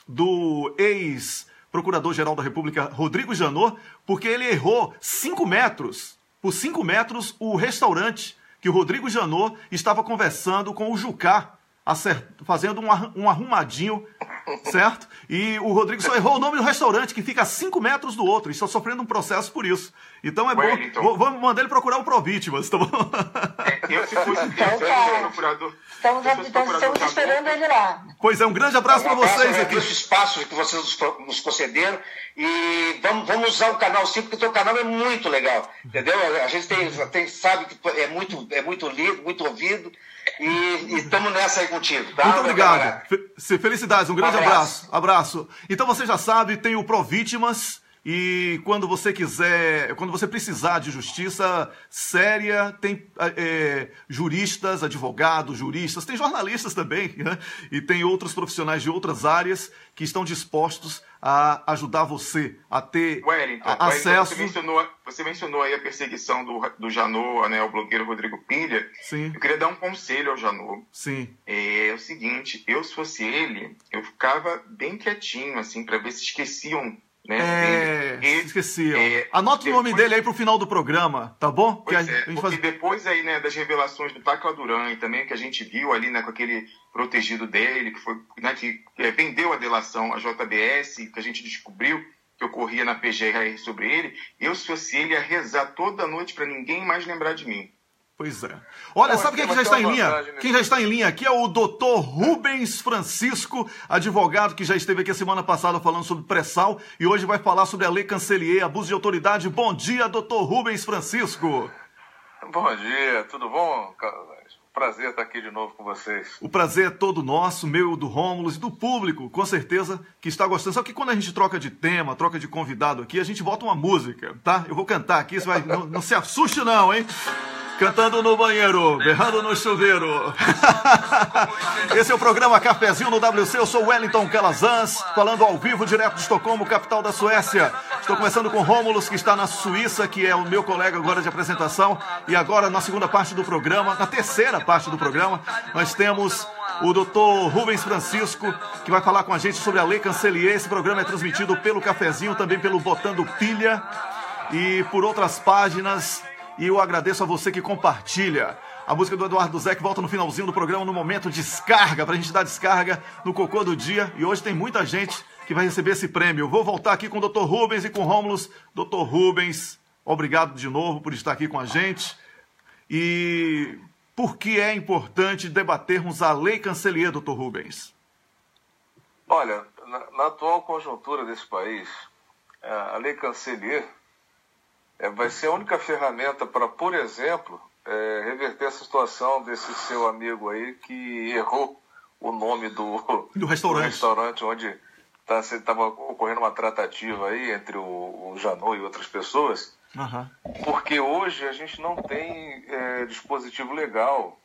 do ex-procurador-geral da República, Rodrigo Janot, porque ele errou 5 metros, por 5 metros, o restaurante que o Rodrigo Janot estava conversando com o Jucá, fazendo um arrumadinho, certo? E o Rodrigo só errou o nome do restaurante, que fica a 5 metros do outro, e está sofrendo um processo por isso. Então é bom. Vamos mandar ele procurar o Provítimas, tá bom? Eu, se fosse procurador. Estamos esperando ele lá. Pois é, um grande abraço para vocês aqui. Esse espaço que vocês nos concederam. E vamos usar o canal sim, porque o teu canal é muito legal. Entendeu? A gente sabe que é muito lido, muito ouvido. E estamos nessa aí contigo, tá? Muito obrigado. Felicidades, um grande abraço. Então você já sabe, tem o Provítimas, E quando você quiser, quando você precisar de justiça séria, tem juristas, advogados, juristas, tem jornalistas também, né? E tem outros profissionais de outras áreas que estão dispostos a ajudar você a ter acesso. Você mencionou aí a perseguição do Janot, né, o blogueiro Rodrigo Pilha. Sim. Eu queria dar um conselho ao Janot. Sim. É o seguinte, se fosse ele, eu ficava bem quietinho, assim, para ver se esqueciam, né? Esqueciam. Anota o nome dele aí pro final do programa, tá bom? Porque depois aí, né, das revelações do Tacla Duran e também que a gente viu ali, né, com aquele protegido dele, que foi, né, que vendeu a delação à JBS, que a gente descobriu que ocorria na PGR sobre ele, se fosse ele, ia rezar toda noite para ninguém mais lembrar de mim. Pois é. Olha, sabe quem já está em linha? Quem já está em linha aqui é o Dr. Rubens Francisco, advogado que já esteve aqui a semana passada falando sobre pré-sal e hoje vai falar sobre a Lei Cancelier, abuso de autoridade. Bom dia, Dr. Rubens Francisco. Bom dia, tudo bom? Prazer estar aqui de novo com vocês. O prazer é todo nosso, meu, do Rômulo e do público, com certeza, que está gostando. Só que quando a gente troca de tema, troca de convidado aqui, a gente bota uma música, tá? Eu vou cantar aqui, você vai... não se assuste não, hein? Cantando no banheiro, berrando no chuveiro. Esse é o programa Cafezinho no WC. Eu sou Wellington Calazans, falando ao vivo direto de Estocolmo, capital da Suécia. Estou começando com Rômulus, que está na Suíça, que é o meu colega agora de apresentação. E agora, na segunda parte do programa, na terceira parte do programa, nós temos o Dr. Rubens Francisco, que vai falar com a gente sobre a Lei Cancelier. Esse programa é transmitido pelo Cafezinho, também pelo Botando Pilha e por outras páginas. E eu agradeço a você que compartilha. A música do Eduardo Zé que volta no finalzinho do programa, no momento descarga, pra gente dar descarga no cocô do dia. E hoje tem muita gente que vai receber esse prêmio. Eu vou voltar aqui com o Dr. Rubens e com o Rômulus. Dr. Rubens, obrigado de novo por estar aqui com a gente. E por que é importante debatermos a Lei Cancelier, Dr. Rubens? Olha, na atual conjuntura desse país, a Lei Cancelier vai ser a única ferramenta para, por exemplo, reverter essa situação desse seu amigo aí que errou o nome do restaurante onde estava ocorrendo uma tratativa aí entre o Janot e outras pessoas. Uhum. Porque hoje a gente não tem dispositivo legal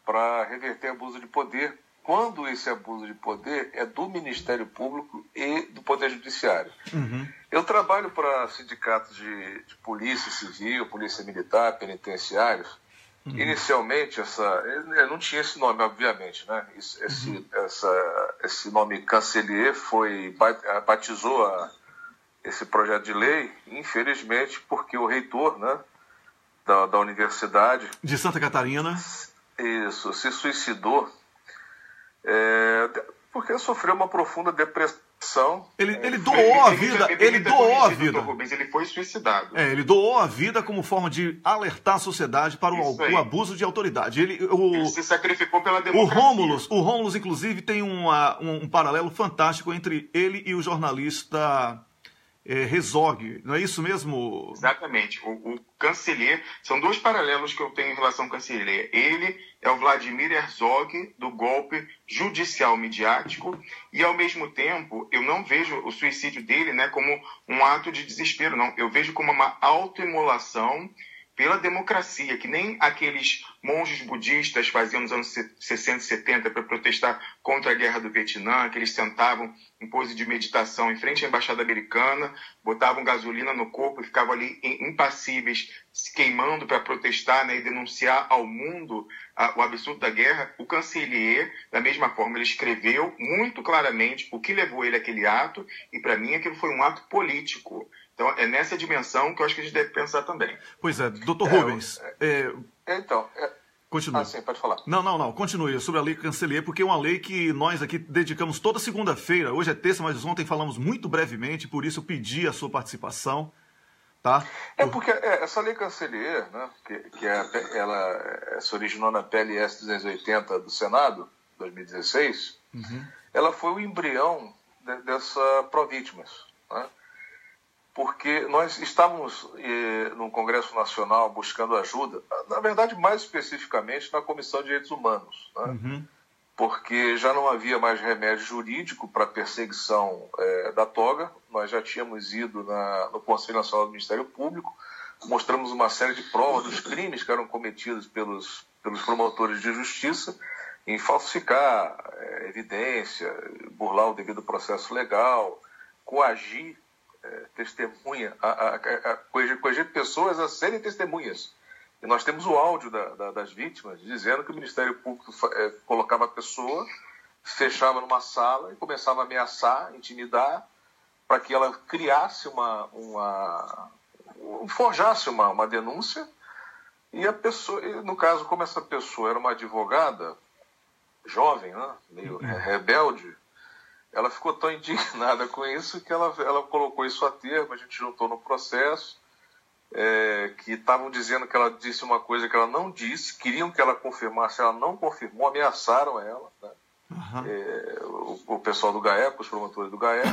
para reverter abuso de poder, quando esse abuso de poder é do Ministério Público e do Poder Judiciário. Uhum. Eu trabalho para sindicatos de polícia civil, polícia militar, penitenciários. Uhum. Inicialmente, não tinha esse nome, obviamente, né? Esse nome Cancelier batizou esse projeto de lei, infelizmente, porque o reitor, né, da Universidade de Santa Catarina se suicidou porque sofreu uma profunda depressão. Ele doou a vida. Ele doou a vida. Rubens, ele foi suicidado. Ele doou a vida como forma de alertar a sociedade para o abuso de autoridade. Ele se sacrificou pela democracia. O Rômulus, inclusive, tem um paralelo fantástico entre ele e o jornalista Herzog, não é isso mesmo? Exatamente. O Cancelier, são dois paralelos que eu tenho em relação ao Cancelier. Ele é o Vladimir Herzog do golpe judicial midiático e, ao mesmo tempo, eu não vejo o suicídio dele, né, como um ato de desespero, não. Eu vejo como uma autoimolação pela democracia, que nem aqueles monges budistas faziam nos anos 60 e 70 para protestar contra a guerra do Vietnã, que eles sentavam em pose de meditação em frente à embaixada americana, botavam gasolina no corpo e ficavam ali impassíveis, se queimando para protestar, né, e denunciar ao mundo o absurdo da guerra. O Cancelier, da mesma forma, ele escreveu muito claramente o que levou ele àquele ato, e para mim aquilo foi um ato político. Então, é nessa dimensão que eu acho que a gente deve pensar também. Pois é, doutor Rubens. Continue. Sim, pode falar. Não, continue sobre a Lei Cancelier, porque é uma lei que nós aqui dedicamos toda segunda-feira. Hoje é terça, mas ontem falamos muito brevemente, por isso eu pedi a sua participação. Tá? Porque essa Lei Cancelier, né, ela se originou na PLS 280 do Senado, 2016, ela foi o embrião dessa Provítimas, né? Porque nós estávamos no Congresso Nacional buscando ajuda, na verdade, mais especificamente na Comissão de Direitos Humanos, né? porque já não havia mais remédio jurídico para perseguição da toga. Nós já tínhamos ido no Conselho Nacional do Ministério Público, mostramos uma série de provas dos crimes que eram cometidos pelos promotores de justiça em falsificar evidência, burlar o devido processo legal, coagir testemunha, coagir pessoas a serem testemunhas. E nós temos o áudio das vítimas dizendo que o Ministério Público colocava a pessoa, fechava numa sala e começava a ameaçar, intimidar, para que ela criasse forjasse uma denúncia. E a pessoa, no caso, como essa pessoa era uma advogada jovem, né, meio rebelde, ela ficou tão indignada com isso que ela colocou isso a termo. A gente juntou no processo, que estavam dizendo que ela disse uma coisa que ela não disse, queriam que ela confirmasse, ela não confirmou, ameaçaram ela, né? O pessoal do GAECO, os promotores do GAECO.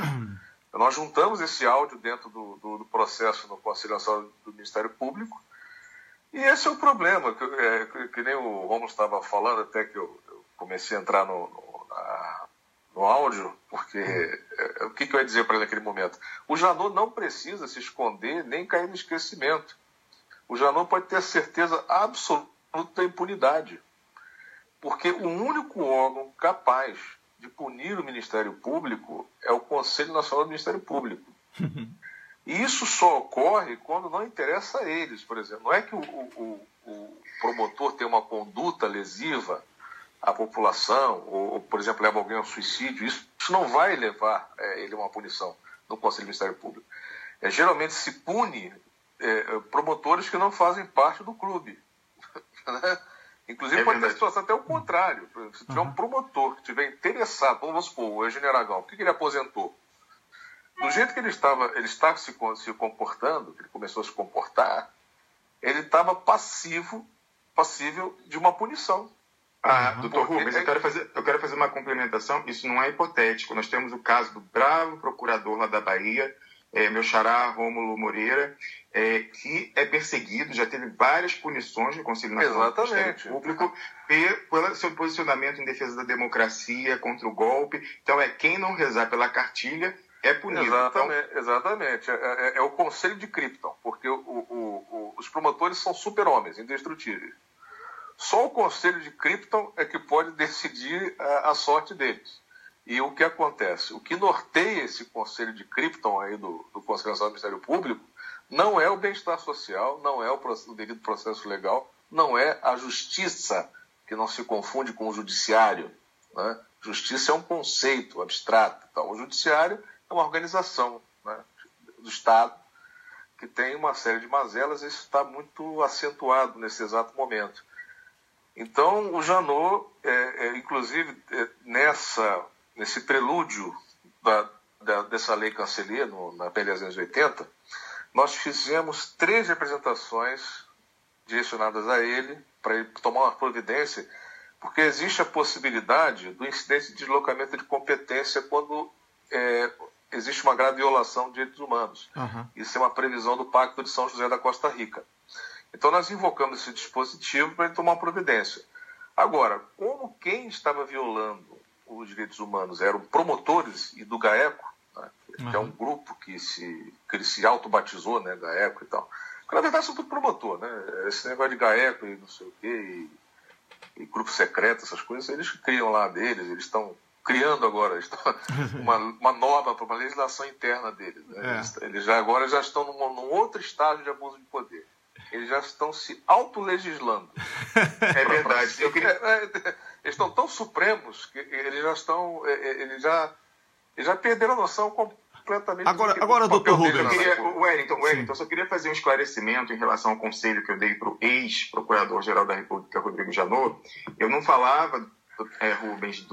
Nós juntamos esse áudio dentro do processo no Conselho Nacional do Ministério Público, e esse é o problema, que nem o Romulo estava falando, até que eu comecei a entrar no áudio, porque o que eu ia dizer para ele naquele momento? O Janot não precisa se esconder nem cair no esquecimento. O Janot pode ter a certeza absoluta da impunidade, porque o único órgão capaz de punir o Ministério Público é o Conselho Nacional do Ministério Público. E isso só ocorre quando não interessa a eles, por exemplo. Não é que o promotor tem uma conduta lesiva à população, ou, por exemplo, leva alguém ao suicídio. Isso não vai levar ele a uma punição no Conselho do Ministério Público. Geralmente se pune promotores que não fazem parte do clube. Né? Inclusive pode ter situação até o contrário. Se tiver um promotor que estiver interessado, vamos supor, o Eugênio Aragão, por que ele aposentou? Do jeito que ele estava se comportando, que ele começou a se comportar, ele estava passível de uma punição. Doutor Rubens, eu quero fazer uma complementação. Isso não é hipotético. Nós temos o caso do bravo procurador lá da Bahia, meu xará Rômulo Moreira, que é perseguido, já teve várias punições no Conselho Nacional do Ministério Público pelo seu posicionamento em defesa da democracia, contra o golpe. Então, quem não rezar pela cartilha é punido. Exatamente. É o Conselho de Krypton, porque os promotores são super-homens, indestrutíveis. Só o Conselho de Krypton é que pode decidir a sorte deles. E o que acontece? O que norteia esse Conselho de Krypton aí do Conselho Nacional do Ministério Público não é o bem-estar social, não é o devido processo legal, não é a justiça, que não se confunde com o judiciário. Né? Justiça é um conceito abstrato. Então, o judiciário é uma organização, né, do Estado que tem uma série de mazelas, e isso está muito acentuado nesse exato momento. Então, o Janot, inclusive, nesse prelúdio dessa lei Cancelier, na PL 280, nós fizemos 3 representações direcionadas a ele, para ele tomar uma providência, porque existe a possibilidade do incidente de deslocamento de competência quando existe uma grave violação de direitos humanos. Isso é uma previsão do Pacto de São José da Costa Rica. Então, nós invocamos esse dispositivo para ele tomar uma providência. Agora, como quem estava violando os direitos humanos eram promotores e do GAECO, né, que é um grupo que ele se autobatizou, né, GAECO e tal, porque, na verdade, são tudo promotor, né? Esse negócio de GAECO e não sei o quê, e grupo secreto, essas coisas, eles criam lá deles, eles estão criando agora uma nova, uma legislação interna deles. Né? Eles agora já estão num outro estágio de abuso de poder. Eles já estão se autolegislando. É verdade. Eles estão tão supremos que eles já perderam a noção completamente. Agora doutor Rubens. Wellington, só queria fazer um esclarecimento em relação ao conselho que eu dei para o ex-procurador-geral da República, Rodrigo Janot. Eu não falava, Rubens,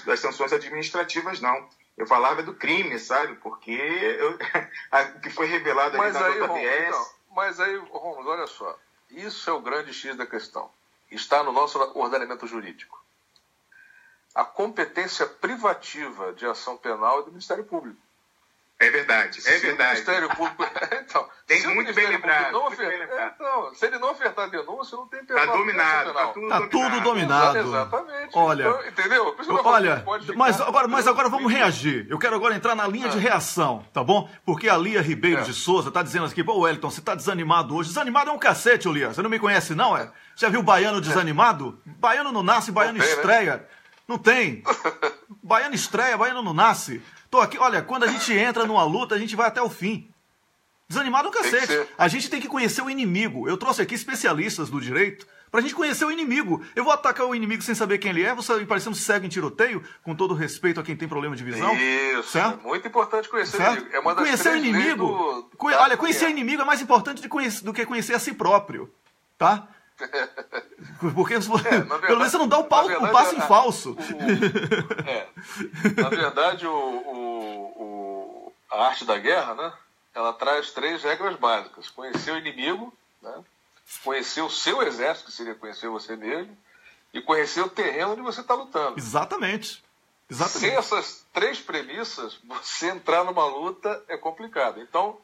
das sanções administrativas, não. Eu falava do crime, sabe? Porque o que foi revelado ali na JBS... Mas aí, Romulo, olha só, isso é o grande X da questão. Está no nosso ordenamento jurídico. A competência privativa de ação penal é do Ministério Público. É verdade, é verdade. Se o Ministério Público... Então, tem muito bem lembrado. Então, se ele não ofertar denúncia, não tem Está dominado, está tudo dominado. Exatamente. Olha, então, entendeu? Olha, mas agora vamos reagir. Eu quero agora entrar na linha de reação, tá bom? Porque a Lia Ribeiro de Souza está dizendo aqui, pô, Wellington, você está desanimado hoje. Desanimado é um cacete, ô Lia. Você não me conhece, não, é? Já viu baiano desanimado? Baiano não nasce, baiano estreia. Né? Não tem. Baiano estreia, baiano não nasce. Tô aqui, olha, quando a gente entra numa luta, a gente vai até o fim. Desanimado é um cacete. A gente tem que conhecer o inimigo. Eu trouxe aqui especialistas do direito pra gente conhecer o inimigo. Eu vou atacar o inimigo sem saber quem ele é, você parecendo cego em tiroteio, com todo respeito a quem tem problema de visão. Isso, certo? É muito importante conhecer o inimigo. É uma das conhecer o inimigo. Olha, conhecer o inimigo é mais importante do que conhecer a si próprio. Tá? Porque verdade, pelo menos você não dá o passo em falso. Na verdade, a arte da guerra, né? Ela traz 3 regras básicas. Conhecer o inimigo, né? Conhecer o seu exército, que seria conhecer você mesmo, e conhecer o terreno onde você está lutando. Exatamente. Sem essas 3 premissas, você entrar numa luta é complicado. Então,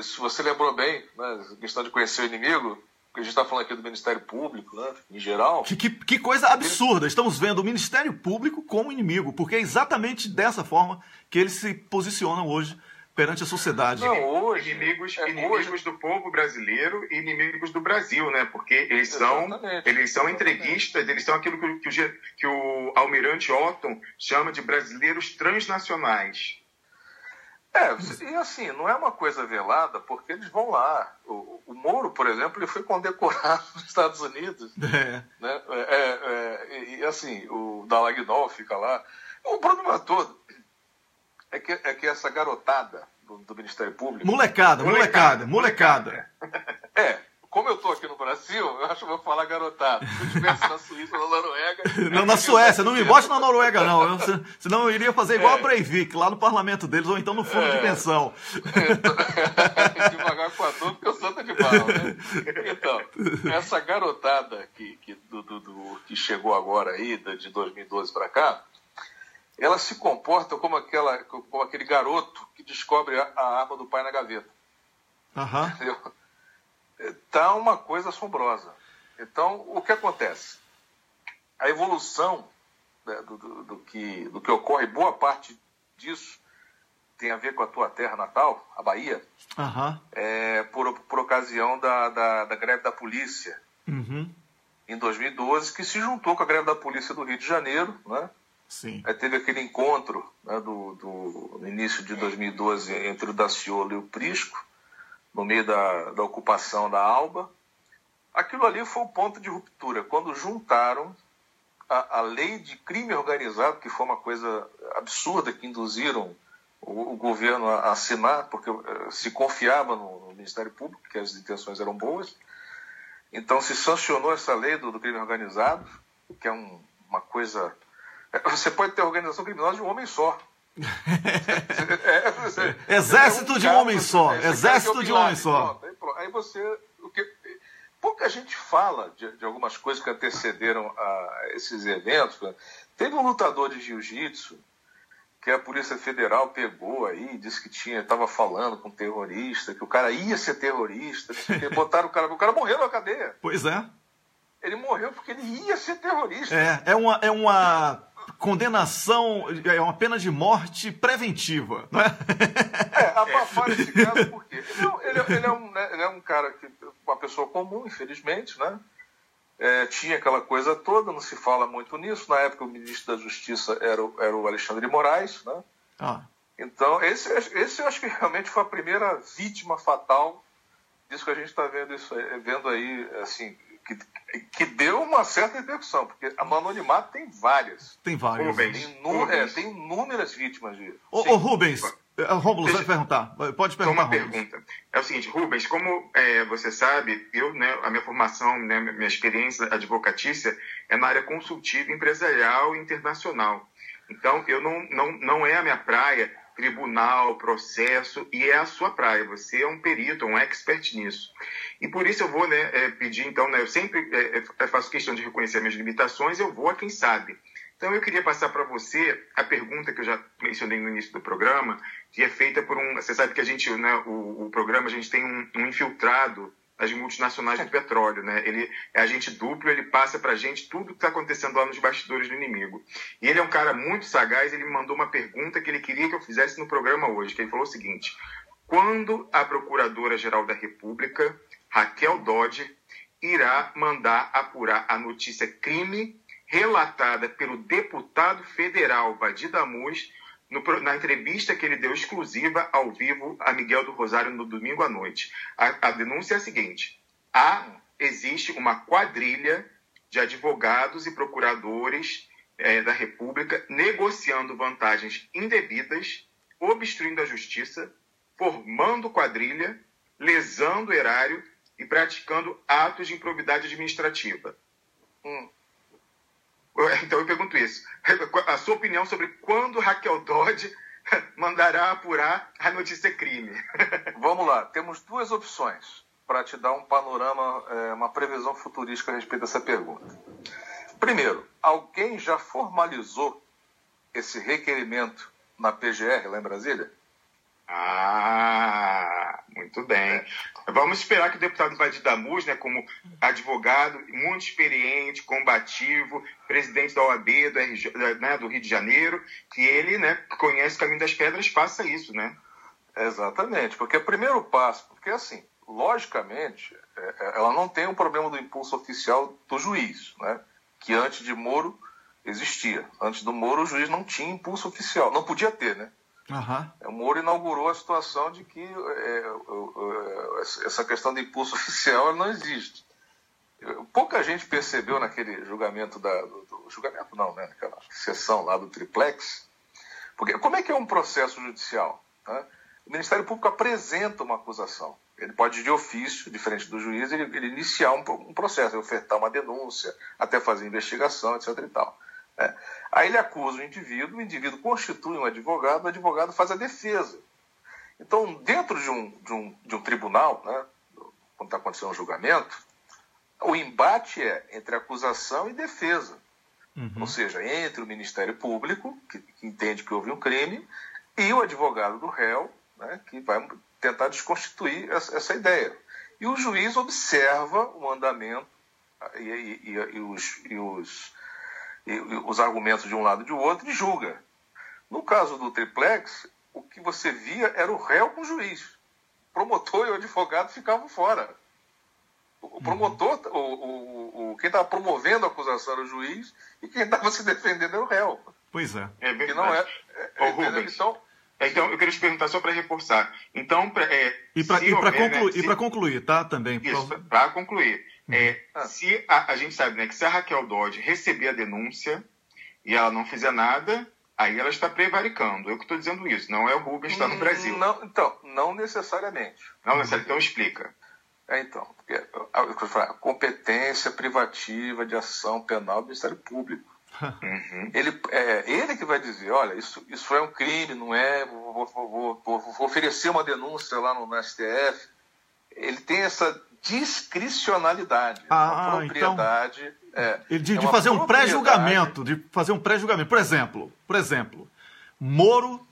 se você lembrou bem, né, a questão de conhecer o inimigo, porque a gente está falando aqui do Ministério Público, né, em geral... Que coisa absurda. Estamos vendo o Ministério Público como inimigo, porque é exatamente dessa forma que eles se posicionam hoje perante a sociedade. Não, hoje, inimigos do povo brasileiro e inimigos do Brasil, né? Porque eles são entreguistas, eles são aquilo que o almirante Otton chama de brasileiros transnacionais. E assim, não é uma coisa velada, porque eles vão lá. O Moro, por exemplo, ele foi condecorado nos Estados Unidos. Né? E assim, o Dallagnol fica lá. O problema todo é que essa garotada do Ministério Público... Molecada. Como eu estou aqui no Brasil, eu acho que vou falar garotada. Se eu estivesse na Suíça, na Noruega... Não, na Suécia, não me bote na Noruega, não. Senão eu iria fazer igual a Breivik, lá no parlamento deles, ou então no fundo de pensão. Devagar com a dor, porque eu sou de bala, né? Então, essa garotada que chegou agora aí, de 2012 para cá, ela se comporta como aquele garoto que descobre a arma do pai na gaveta. Entendeu? Tá uma coisa assombrosa. Então, o que acontece? A evolução, né, do que ocorre, boa parte disso tem a ver com a tua terra natal, a Bahia, por ocasião da greve da polícia, em 2012, que se juntou com a greve da polícia do Rio de Janeiro, né? Sim. Aí teve aquele encontro, né, no início de 2012 entre o Daciolo e o Prisco, no meio da ocupação da Alba. Aquilo ali foi o ponto de ruptura, quando juntaram a lei de crime organizado, que foi uma coisa absurda, que induziram o governo a assinar, porque se confiava no Ministério Público, que as intenções eram boas. Então se sancionou essa lei do crime organizado, que é uma coisa... Você pode ter organização criminosa de um homem só. Exército de um homem só. Exército de um homem só. Aí você... Pouca gente fala de algumas coisas que antecederam a esses eventos. Teve um lutador de jiu-jitsu que a Polícia Federal pegou aí, disse que estava falando com um terrorista, que o cara ia ser terrorista, botaram o cara morreu na cadeia. Pois é. Ele morreu porque ele ia ser terrorista. É uma condenação, é uma pena de morte preventiva, não é? Abafar esse caso porque ele é um cara, uma pessoa comum, infelizmente, né? Tinha aquela coisa toda, não se fala muito nisso. Na época o ministro da Justiça era o Alexandre de Moraes, né? Então esse eu acho que realmente foi a primeira vítima fatal disso que a gente está vendo aí, assim, que deu uma certa repercussão, porque no anonimato tem várias. Tem várias. Tem inúmeras vítimas disso. Ô Rubens, Rômulo, vai perguntar. Pode perguntar, uma pergunta. É o seguinte, Rubens, como você sabe, a minha formação, né, minha experiência advocatícia é na área consultiva, empresarial e internacional. Então, não é a minha praia tribunal, processo, e é a sua praia. Você é um perito, um expert nisso. E por isso eu vou pedir, então, eu sempre faço questão de reconhecer minhas limitações, eu vou a quem sabe. Então, eu queria passar para você a pergunta que eu já mencionei no início do programa, que é feita por um... Você sabe que a gente, né, o programa, a gente tem um infiltrado das multinacionais do petróleo, né? Ele é agente duplo, ele passa para a gente tudo que está acontecendo lá nos bastidores do inimigo. E ele é um cara muito sagaz, ele me mandou uma pergunta que ele queria que eu fizesse no programa hoje, que ele falou o seguinte: quando a Procuradora-Geral da República, Raquel Dodge, irá mandar apurar a notícia crime relatada pelo deputado federal Vadir Damus na entrevista que ele deu exclusiva ao vivo a Miguel do Rosário no domingo à noite? A denúncia é a seguinte: existe uma quadrilha de advogados e procuradores da República negociando vantagens indevidas, obstruindo a justiça, formando quadrilha, lesando o erário e praticando atos de improbidade administrativa. Então eu pergunto isso. A sua opinião sobre quando Raquel Dodge mandará apurar a notícia crime? Vamos lá, temos duas opções para te dar um panorama, uma previsão futurística a respeito dessa pergunta. Primeiro, alguém já formalizou esse requerimento na PGR lá em Brasília? Muito bem. Vamos esperar que o deputado Vadir Damus, né, como advogado muito experiente, combativo, presidente da OAB do Rio de Janeiro, que ele, né, conhece o caminho das pedras, faça isso, né? Exatamente, porque o primeiro passo, porque assim, logicamente, ela não tem um problema do impulso oficial do juiz, né, que antes de Moro existia. Antes do Moro o juiz não tinha impulso oficial, não podia ter, né? O Moro inaugurou a situação de que essa questão de impulso oficial ela não existe. Pouca gente percebeu naquele julgamento julgamento não, né? Naquela sessão lá do triplex. Porque como é que é um processo judicial? Né? O Ministério Público apresenta uma acusação. Ele pode, de ofício, diferente do juiz, ele iniciar um processo, ofertar uma denúncia, até fazer investigação, etc. e tal. Aí ele acusa o indivíduo constitui um advogado, o advogado faz a defesa. Então, dentro de um tribunal, né, quando está acontecendo um julgamento, o embate é entre acusação e defesa. Ou seja, entre o Ministério Público, que entende que houve um crime, e o advogado do réu, né, que vai tentar desconstituir essa ideia. E o juiz observa o andamento e os argumentos de um lado e de outro e julga. No caso do triplex, o que você via era o réu com o juiz. O promotor e o advogado ficavam fora. O promotor, quem estava promovendo a acusação era o juiz e quem estava se defendendo era o réu. Pois é. É verdade. Rubens, então, eu queria te perguntar só para reforçar. Então, para concluir, tá? Também. Isso, para concluir. Se a gente sabe, né, que se a Raquel Dodge receber a denúncia e ela não fizer nada, aí ela está prevaricando. Eu que estou dizendo isso, não é o Rubens que está no Brasil. Não necessariamente. Não necessariamente, então explica. Porque a competência privativa de ação penal do Ministério Público. Ele que vai dizer, olha, isso é um crime, não é, vou oferecer uma denúncia lá no STF. Ele tem essa discricionalidade, uma propriedade. Então, de fazer um pré-julgamento, Por exemplo, Moro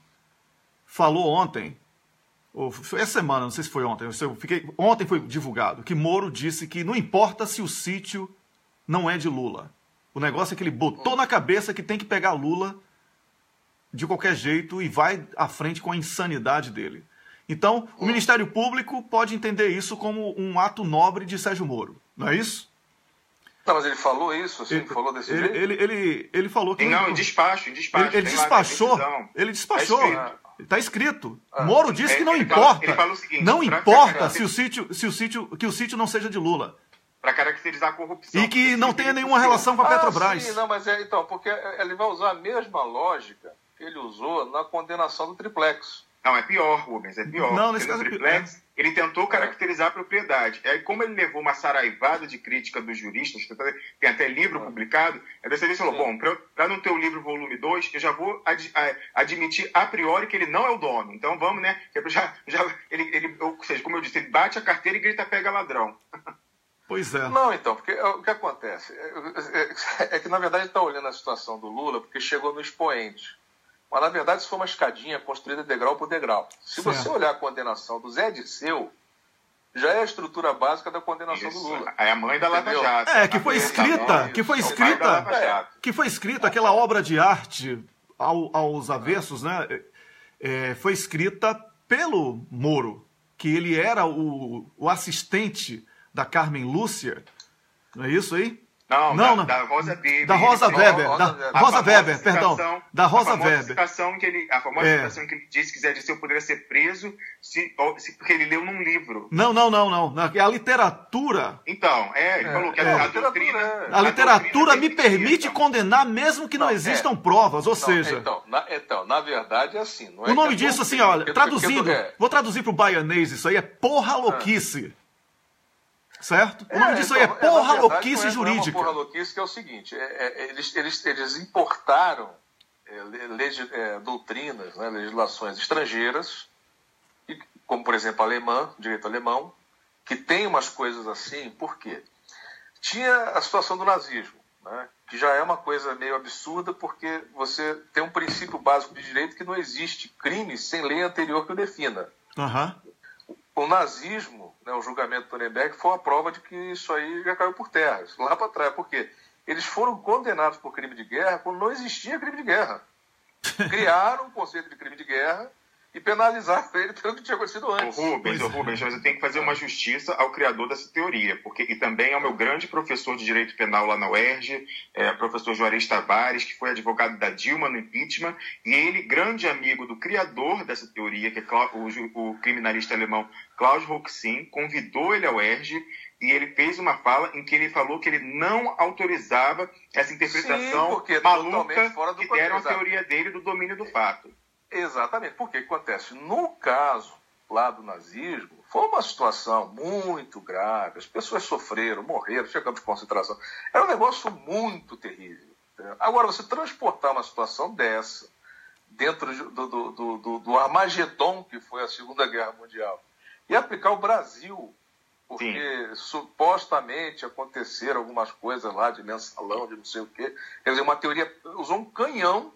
falou ontem, ou foi essa semana, não sei se foi ontem, ontem foi divulgado, que Moro disse que não importa se o sítio não é de Lula. O negócio é que ele botou na cabeça que tem que pegar Lula de qualquer jeito e vai à frente com a insanidade dele. Então, o Ministério Público pode entender isso como um ato nobre de Sérgio Moro, não é isso? Não, mas ele falou isso, assim, falou desse jeito? Ele falou que... Não, em despacho. Ele despachou. Está escrito. Moro disse que não importa. Ele fala o seguinte, não importa se o sítio não seja de Lula. Para caracterizar a corrupção. E que não tenha nenhuma relação com a Petrobras. Sim, não, mas porque ele vai usar a mesma lógica que ele usou na condenação do triplex. Não, é pior, Rubens, é pior. Não, nesse caso é triplex, ele tentou caracterizar a propriedade. Aí, como ele levou uma saraivada de crítica dos juristas, tem até livro publicado, aí você falou, bom, para não ter o livro volume 2, eu já vou admitir a priori que ele não é o dono. Então vamos, né? Ou seja, como eu disse, ele bate a carteira e grita pega ladrão. Pois é. Não, então, porque o que acontece é que, na verdade, está olhando a situação do Lula porque chegou no expoente. Mas, na verdade, isso foi uma escadinha construída degrau por degrau. Se você olhar a condenação do Zé Dirceu, já é a estrutura básica da condenação do Lula. É a mãe da Lava Jato. Que foi escrita aquela obra de arte aos avessos, né? Foi escrita pelo Moro, que ele era o assistente da Carmen Lúcia, não é isso aí? Não, da Rosa Weber. Da Rosa Weber, Da Rosa Weber. A famosa citação que ele disse que Zé Dirceu poderia ser preso porque ele leu num livro. Não. É a literatura. Então, ele falou que a literatura me permite condenar mesmo que não existam provas, ou seja... Então, na verdade é assim. Não é o nome disso, assim, olha, traduzindo, vou traduzir para o baianês isso aí, é porra louquice. Certo? O nome disso aí é porra louquice jurídica. É uma porra louquice que é o seguinte, eles importaram doutrinas, né, legislações estrangeiras, como, por exemplo, direito alemão, que tem umas coisas assim, por quê? Tinha a situação do nazismo, né, que já é uma coisa meio absurda, porque você tem um princípio básico de direito que não existe crime sem lei anterior que o defina. O nazismo, né, o julgamento do Nuremberg, foi uma prova de que isso aí já caiu por terra, lá para trás. Por quê? Eles foram condenados por crime de guerra quando não existia crime de guerra. Criaram o conceito de crime de guerra e penalizaram ele pelo que tinha acontecido antes. Rubens, mas eu tenho que fazer uma justiça ao criador dessa teoria, e também ao meu grande professor de Direito Penal lá na UERJ, professor Juarez Tavares, que foi advogado da Dilma no impeachment, e ele, grande amigo do criador dessa teoria, que é o criminalista alemão Klaus Roxin, convidou ele ao UERJ, e ele fez uma fala em que ele falou que ele não autorizava essa interpretação maluca que deram a teoria dele do domínio do fato. Exatamente. Porque o que acontece? No caso lá do nazismo, foi uma situação muito grave. As pessoas sofreram, morreram, tinha campos de concentração. Era um negócio muito terrível. Entendeu? Agora, você transportar uma situação dessa dentro do Armagedon, que foi a Segunda Guerra Mundial, e aplicar o Brasil, porque supostamente aconteceram algumas coisas lá de mensalão, de não sei o quê. Quer dizer, uma teoria usou um canhão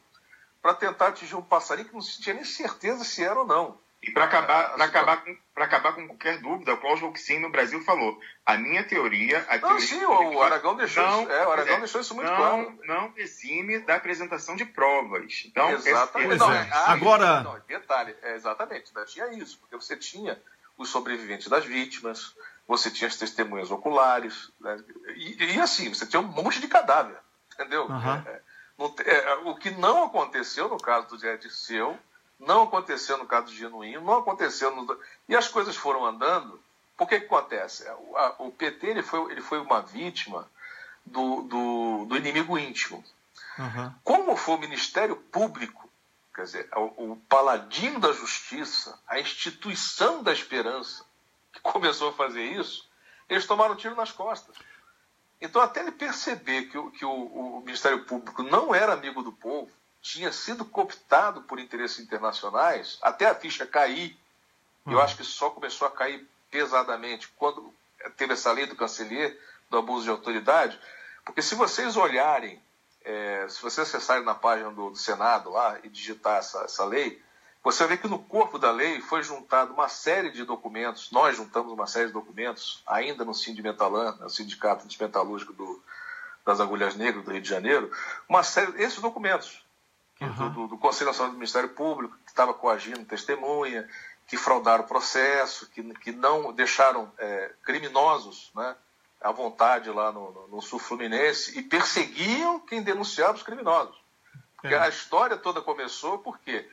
para tentar atingir um passarinho que não se tinha nem certeza se era ou não. E para acabar com qualquer dúvida, o Klaus Roxin no Brasil falou: a minha teoria... o Aragão deixou isso muito claro. Não exime da apresentação de provas. Então, exatamente. Agora... detalhe, exatamente, tinha isso, porque você tinha os sobreviventes das vítimas, você tinha as testemunhas oculares, né? E assim, você tinha um monte de cadáver, entendeu? O que não aconteceu no caso do Zé Dirceu, não aconteceu no caso do Genuíno, não aconteceu e as coisas foram andando. Por que acontece? O PT ele foi uma vítima do inimigo íntimo. Como foi o Ministério Público, quer dizer, o paladino da justiça, a instituição da esperança, que começou a fazer isso, eles tomaram um tiro nas costas. Então, até ele perceber que o Ministério Público não era amigo do povo, tinha sido cooptado por interesses internacionais, até a ficha cair, eu acho que só começou a cair pesadamente quando teve essa lei do chanceler, do abuso de autoridade, porque se vocês olharem, se vocês acessarem na página do Senado lá e digitar essa lei, você vai ver que no corpo da lei foi juntado uma série de documentos, nós juntamos uma série de documentos, ainda no Sindimetalan, o Sindicato Metalúrgico das Agulhas Negras do Rio de Janeiro, uma série desses documentos, do Conselho Nacional do Ministério Público, que estava coagindo testemunha, que fraudaram o processo, que não deixaram criminosos, né, à vontade lá no Sul Fluminense, e perseguiam quem denunciava os criminosos. Porque a história toda começou porque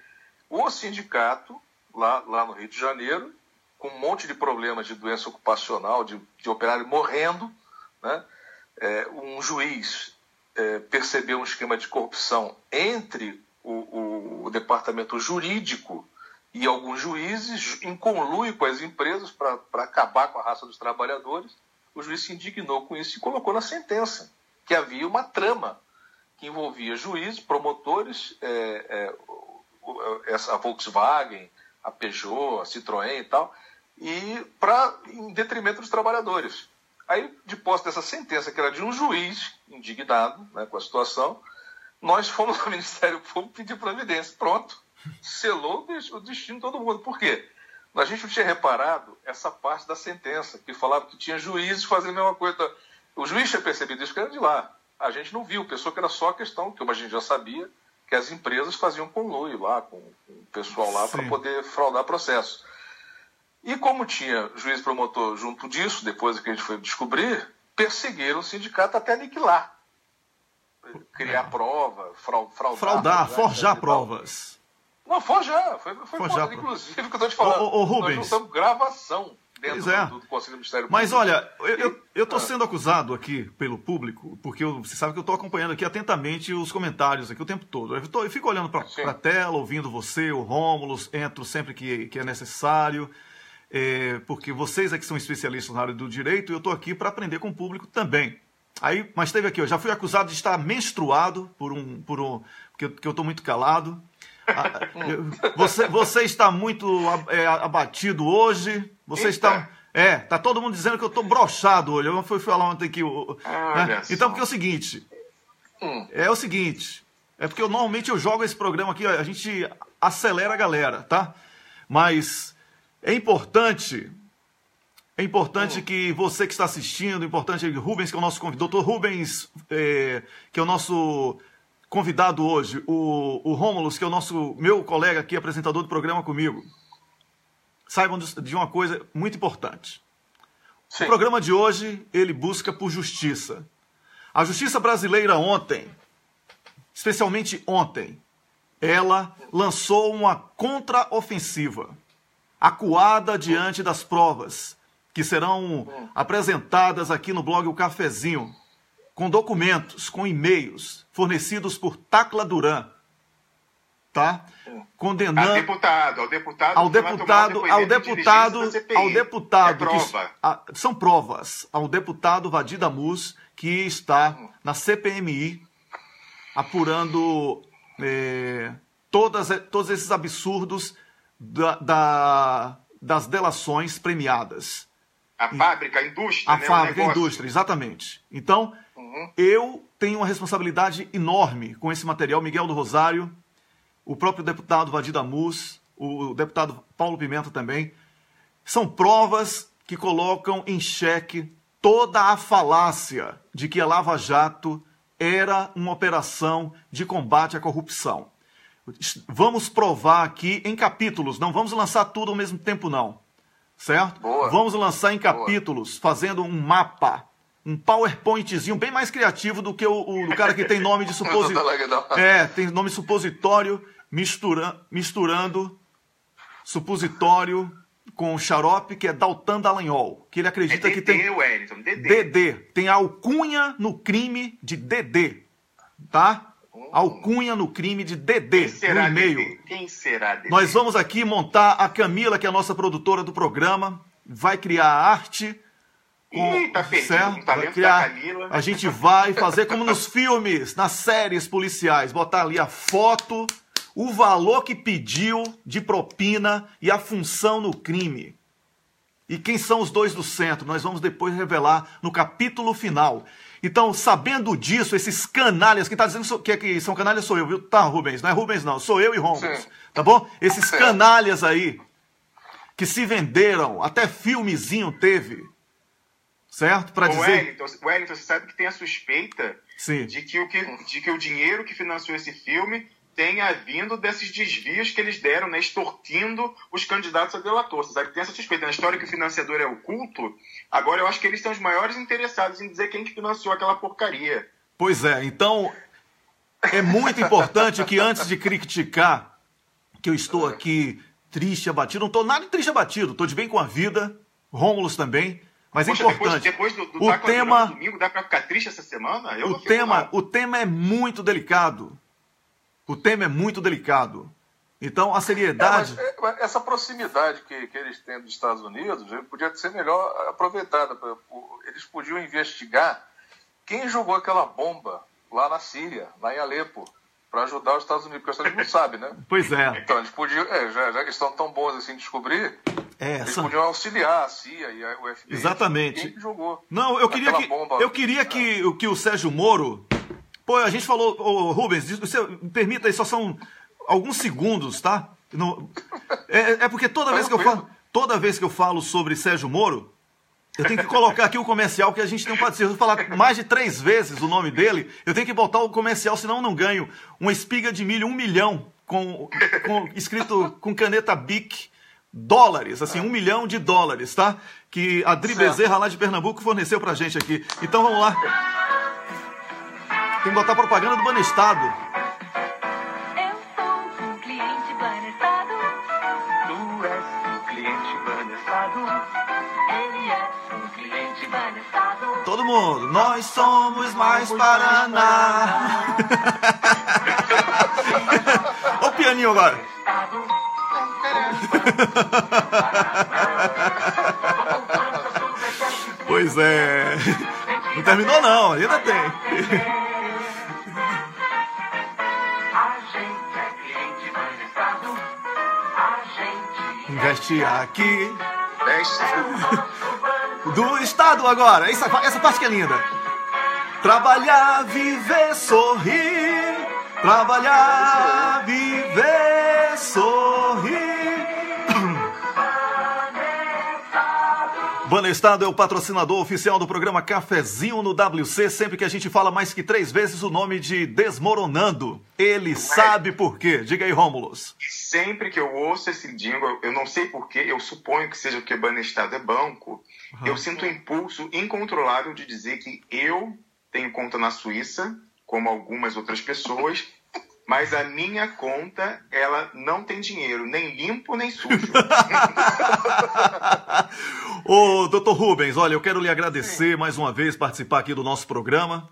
o sindicato, lá no Rio de Janeiro, com um monte de problemas de doença ocupacional, de operário morrendo, né? Um juiz percebeu um esquema de corrupção entre o departamento jurídico e alguns juízes, em conluio com as empresas para acabar com a raça dos trabalhadores. O juiz se indignou com isso e colocou na sentença que havia uma trama que envolvia juízes, promotores, a Volkswagen, a Peugeot, a Citroën e tal, em detrimento dos trabalhadores. Aí, de posse dessa sentença, que era de um juiz indignado, né, com a situação, nós fomos ao Ministério Público pedir providência. Pronto. Selou o destino de todo mundo. Por quê? A gente não tinha reparado essa parte da sentença, que falava que tinha juízes fazendo a mesma coisa. O juiz tinha percebido isso, que era de lá. A gente não viu, pensou que era só a questão, que a gente já sabia, que as empresas faziam conluio lá, com o pessoal lá, para poder fraudar processo. E como tinha juiz e promotor junto disso, depois que a gente foi descobrir, perseguiram o sindicato até aniquilar. Criar prova, fraudar, forjar provas. Não, forjar. Foi inclusive, o que eu estou te falando. Ô, Rubens. Nós juntamos gravação dentro do Conselho do Ministério Público. Mas olha, eu estou sendo acusado aqui pelo público, porque você sabe que eu estou acompanhando aqui atentamente os comentários aqui o tempo todo. Eu fico olhando para a tela, ouvindo você, o Rômulo, entro sempre que é necessário, porque vocês é que são especialistas na área do direito e eu estou aqui para aprender com o público também. Mas teve aqui, eu já fui acusado de estar menstruado porque eu estou muito calado. Você está muito abatido hoje. Você está. Tá todo mundo dizendo que eu estou broxado hoje. Eu fui falar ontem que. Então, porque é o seguinte. É porque normalmente eu jogo esse programa aqui, a gente acelera a galera, tá? Mas é importante que você que está assistindo, Rubens, que é o nosso convidado, Dr. Rubens, que é o nosso convidado hoje, o Rômulo, que é meu colega aqui, apresentador do programa comigo, saibam de uma coisa muito importante. Sim. O programa de hoje, ele busca por justiça. A justiça brasileira ontem, especialmente ontem, ela lançou uma contraofensiva, acuada diante das provas que serão apresentadas aqui no blog O Cafezinho, com documentos, com e-mails fornecidos por Tacla Duran, tá? Condenando ao deputado Vadir Damus, que está na CPMI apurando todos esses absurdos das delações premiadas. A fábrica, a indústria, a fábrica, a indústria, exatamente. Então, eu tenho uma responsabilidade enorme com esse material. Miguel do Rosário, o próprio deputado Vadir Damus, o deputado Paulo Pimenta também. São provas que colocam em xeque toda a falácia de que a Lava Jato era uma operação de combate à corrupção. Vamos provar aqui em capítulos, não vamos lançar tudo ao mesmo tempo, não. Certo? Boa. Vamos lançar em capítulos, fazendo um mapa, um PowerPointzinho bem mais criativo do que o cara que tem nome de supositório. Tem nome supositório, misturando supositório com xarope, que é Daltan Dallagnol, que ele acredita que tem... Wellington, DD. Tem a alcunha no crime de DD, tá? Alcunha no crime de DD, no e-mail. Quem será DD? Nós vamos aqui montar a Camila, que é a nossa produtora do programa, vai criar arte. Tá perdido, o talento da Camila. A gente vai fazer como nos filmes, nas séries policiais, botar ali a foto, o valor que pediu de propina e a função no crime. E quem são os dois do centro? Nós vamos depois revelar no capítulo final. Então, sabendo disso, esses canalhas, quem está dizendo que são canalhas sou eu, viu? Tá, Rubens, não é Rubens não, sou eu e Rômulo, tá bom? Esses canalhas aí, que se venderam, até filmezinho teve, certo? Para dizer... Wellington, você sabe que tem a suspeita de que o dinheiro que financiou esse filme tenha vindo desses desvios que eles deram, né, extorquindo os candidatos a delator. Você sabe que tem essa suspeita. Na história que o financiador é oculto, agora eu acho que eles são os maiores interessados em dizer quem que financiou aquela porcaria. Pois é, então é muito importante que antes de criticar que eu estou aqui triste, abatido, não estou nada triste, abatido, estou de bem com a vida, Rômulo também, mas Poxa, é importante. Depois do o tema no domingo, dá para ficar triste essa semana? O tema é muito delicado. O tema é muito delicado. Então, a seriedade... essa proximidade que eles têm dos Estados Unidos podia ser melhor aproveitada. Eles podiam investigar quem jogou aquela bomba lá na Síria, lá em Alepo, para ajudar os Estados Unidos, porque os Estados Unidos não sabem, né? Pois é. Então, eles podiam... já que estão tão bons assim de descobrir, Eles podiam auxiliar a CIA e o FBI. Exatamente. Quem jogou? Não, eu queria que o Sérgio Moro... Pô, a gente falou... Rubens, você me permita aí, só são alguns segundos, tá? É porque toda vez que eu falo sobre Sérgio Moro, eu tenho que colocar aqui o comercial que a gente tem um parceiro. Se eu falar mais de 3 vezes o nome dele, eu tenho que botar o comercial, senão eu não ganho. Uma espiga de milho, 1 milhão, escrito com caneta Bic, dólares, assim, $1 milhão, tá? Que a Adri Bezerra, lá de Pernambuco, forneceu pra gente aqui. Então vamos lá. Tem que botar propaganda do Banestado. Eu sou um cliente Banestado. Tu és um cliente Banestado. Ele é um cliente Banestado. Todo mundo, nós somos mais Paraná. Olha o pianinho agora. Pois é. Não terminou não, ainda tem. A gente é cliente Banestado. A gente Investe aqui. Investe. Do Estado agora. Essa parte que é linda. Trabalhar, viver, sorrir. Trabalhar, viver, sorrir. Banestado é o patrocinador oficial do programa Cafezinho no WC. Sempre que a gente fala mais que 3 vezes o nome de Desmoronando. Ele sabe por quê. Diga aí, Rômulus. Sempre que eu ouço esse jingle, eu não sei porquê, eu suponho que seja porque Banestado é banco, eu sinto um impulso incontrolável de dizer que eu tenho conta na Suíça, como algumas outras pessoas, mas a minha conta, ela não tem dinheiro, nem limpo, nem sujo. Ô, doutor Rubens, olha, eu quero lhe agradecer mais uma vez participar aqui do nosso programa.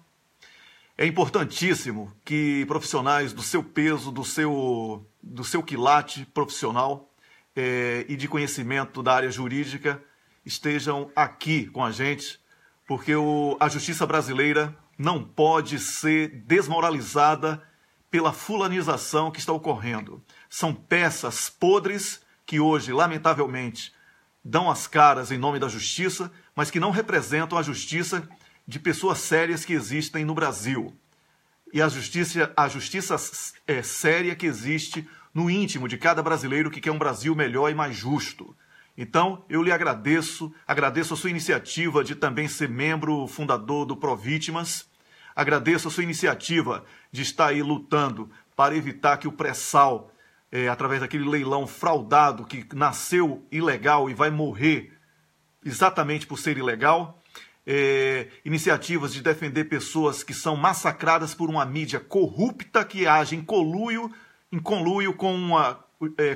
É importantíssimo que profissionais do seu peso, do seu quilate profissional e de conhecimento da área jurídica estejam aqui com a gente, porque a justiça brasileira não pode ser desmoralizada pela fulanização que está ocorrendo. São peças podres que hoje, lamentavelmente, dão as caras em nome da justiça, mas que não representam a justiça de pessoas sérias que existem no Brasil. E a justiça séria que existe no íntimo de cada brasileiro que quer um Brasil melhor e mais justo. Então, eu lhe agradeço a sua iniciativa de também ser membro fundador do Provítimas, agradeço a sua iniciativa de estar aí lutando para evitar que o pré-sal, através daquele leilão fraudado que nasceu ilegal e vai morrer exatamente por ser ilegal, iniciativas de defender pessoas que são massacradas por uma mídia corrupta que age em conluio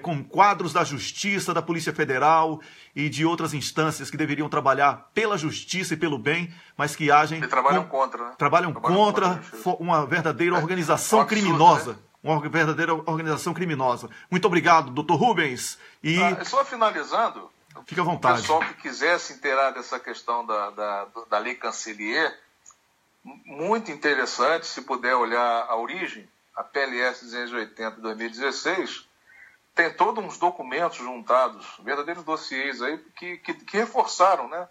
com quadros da Justiça, da Polícia Federal e de outras instâncias que deveriam trabalhar pela justiça e pelo bem, mas que agem... E trabalham contra, né? Trabalham contra uma verdadeira organização criminosa. Né? Uma verdadeira organização criminosa. Muito obrigado, doutor Rubens. E só finalizando... Fique à vontade. O pessoal que quiser se inteirar dessa questão da Lei Cancelier, muito interessante, se puder olhar a origem, a PLS 280 de 2016, tem todos uns documentos juntados, verdadeiros dossiês aí, que reforçaram, né?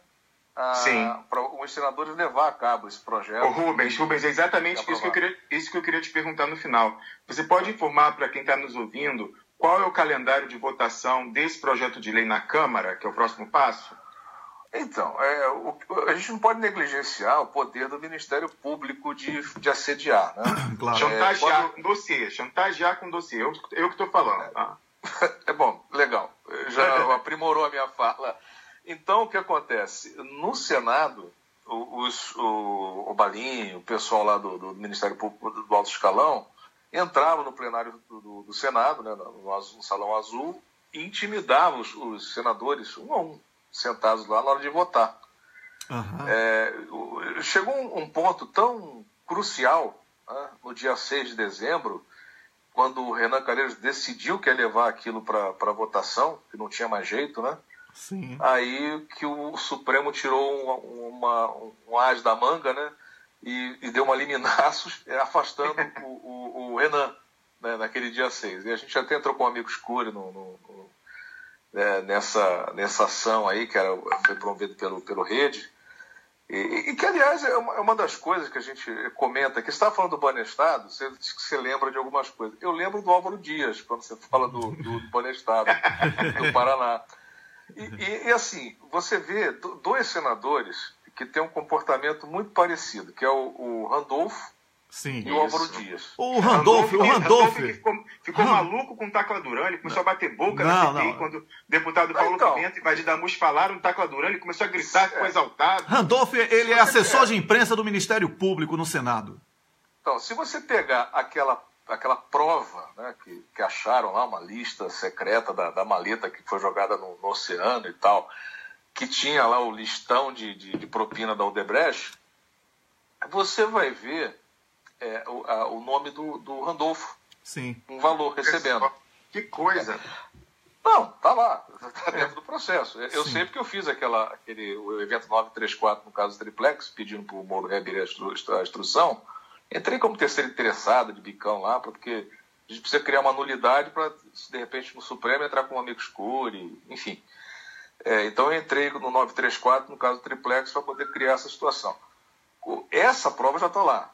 Para os senadores levar a cabo esse projeto. Rubens, é exatamente isso que eu queria te perguntar no final. Você pode informar para quem está nos ouvindo qual é o calendário de votação desse projeto de lei na Câmara, que é o próximo passo? Então, a gente não pode negligenciar o poder do Ministério Público de assediar, né? Claro. Chantagear com dossiê. Eu que estou falando. Bom, legal. Já aprimorou a minha fala. Então, o que acontece? No Senado, o Balinho, o pessoal lá do Ministério Público do Alto Escalão, entrava no plenário do Senado, né, no Salão Azul, e intimidava os senadores, um a um, sentados lá na hora de votar. Uhum. Chegou um ponto tão crucial, né, no dia 6 de dezembro, quando o Renan Calheiros decidiu que ia levar aquilo para votação, que não tinha mais jeito, né? Sim. Aí que o Supremo tirou um as da manga, né? E deu uma liminaços, afastando o Renan, né, naquele dia 6. E a gente até entrou com um amigo escuro nessa ação aí, que foi promovida pelo Rede, e que, aliás, é uma das coisas que a gente comenta, que você estava falando do Banestado, você lembra de algumas coisas. Eu lembro do Álvaro Dias, quando você fala do Banestado, do Paraná. E assim, você vê dois senadores que têm um comportamento muito parecido, que é o Randolfo, sim, e o Álvaro Dias. O Randolph ficou maluco com o Tacla Duran, ele começou a bater boca na CPI, quando o deputado Paulo Pimenta e Vadir Damus falaram do Tacla Duran, ele começou a gritar, ficou exaltado. Randolph, ele é assessor de imprensa do Ministério Público no Senado. Então, se você pegar aquela prova, né, que acharam lá, uma lista secreta da maleta que foi jogada no oceano e tal, que tinha lá o listão de propina da Odebrecht, você vai ver o nome do Randolfo. Sim. Um valor recebendo. Que coisa! Não, tá lá, tá dentro do processo. Eu sei porque eu fiz o evento 934, no caso do Triplex, pedindo para o Moro reabrir a instrução. Entrei como terceiro interessado de bicão lá, porque a gente precisa criar uma nulidade para, de repente, no Supremo entrar com um amigo escuro, enfim. Então eu entrei no 934, no caso do Triplex, para poder criar essa situação. Essa prova já está lá.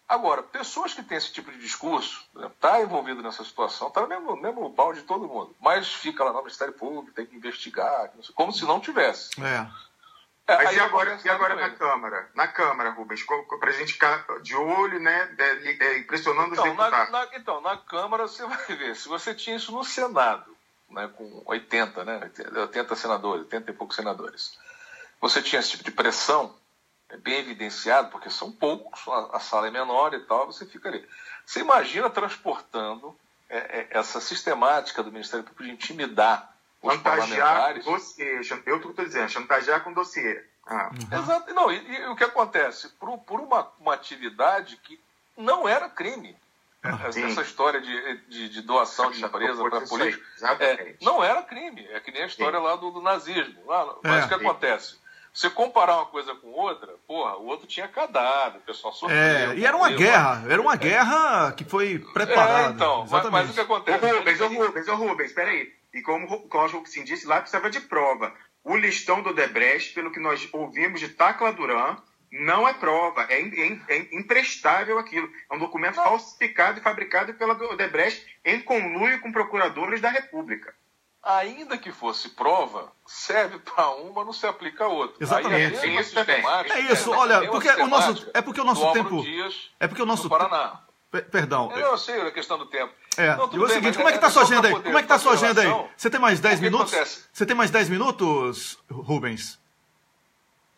Agora, pessoas que têm esse tipo de discurso, tá envolvido nessa situação, tá no mesmo balde de todo mundo, mas fica lá no Ministério Público, tem que investigar, como se não tivesse. Mas e agora na Câmara? Na Câmara, Rubens, para a gente ficar de olho, né, impressionando os deputados. Na Câmara você vai ver, se você tinha isso no Senado, né, com 80 senadores, 80 e poucos senadores, você tinha esse tipo de pressão, bem evidenciado, porque são poucos, a sala é menor e tal, você fica ali. Você imagina transportando essa sistemática do Ministério Público de intimidar os parlamentares. Com dossiê, eu estou dizendo, chantagear com dossiê. Exato. Não, e o que acontece? Por uma atividade que não era crime. Essa história de doação de empresa para política não era crime. É que nem a história lá do nazismo. Mas o que acontece? Você comparar uma coisa com outra, o outro tinha cadáver, o pessoal sofreu. E era uma guerra que foi preparada. Então, mas o que acontece? Rubens, peraí. E como o Cláudio Roxin disse, lá precisava de prova. O listão do Odebrecht, pelo que nós ouvimos de Tacla Duran, não é prova, é imprestável aquilo. É um documento falsificado e fabricado pela Odebrecht em conluio com procuradores da República. Ainda que fosse prova, serve para uma, não se aplica a outra. Exatamente. É isso, olha, porque o nosso tempo... É porque o nosso Paraná. Perdão. Eu sei a questão do tempo. E o seguinte, como é que está a sua agenda aí? Como é que está a sua agenda aí? Você tem mais 10 minutos? Você tem mais 10 minutos, Rubens?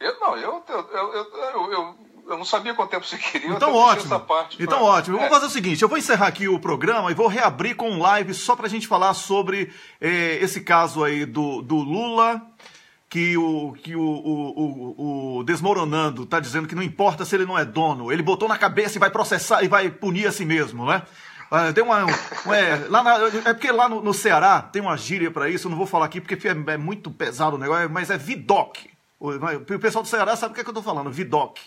Eu não sabia quanto tempo você queria. Então ótimo. Ótimo. Vamos fazer o seguinte, eu vou encerrar aqui o programa e vou reabrir com um live só para a gente falar sobre esse caso aí do Lula, que o Desmoronando está dizendo que não importa se ele não é dono, ele botou na cabeça e vai processar e vai punir a si mesmo, né? É porque lá no Ceará tem uma gíria para isso, eu não vou falar aqui porque é muito pesado o negócio, mas é vidoc. O pessoal do Ceará sabe o que é que eu estou falando, vidoc.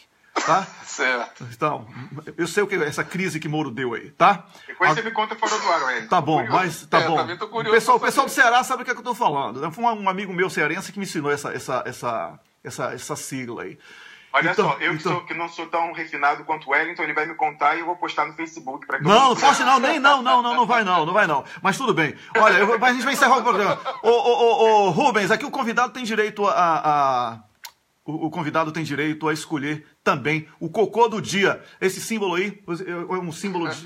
Tá? Certo. Então, eu sei o que essa crise que Moro deu aí, tá? Depois você me conta fora do ar, Tá bom, mas tá bom. O pessoal do Ceará sabe o que é que eu tô falando. Foi um amigo meu cearense que me ensinou essa sigla aí. Olha só, que não sou tão refinado quanto o Wellington, ele vai me contar e eu vou postar no Facebook. Não poste não, não vai não. Mas tudo bem. Olha, mas a gente vai encerrar o programa. Ô, Rubens, aqui o convidado tem direito O convidado tem direito a escolher também o cocô do dia. Esse símbolo aí é um símbolo de...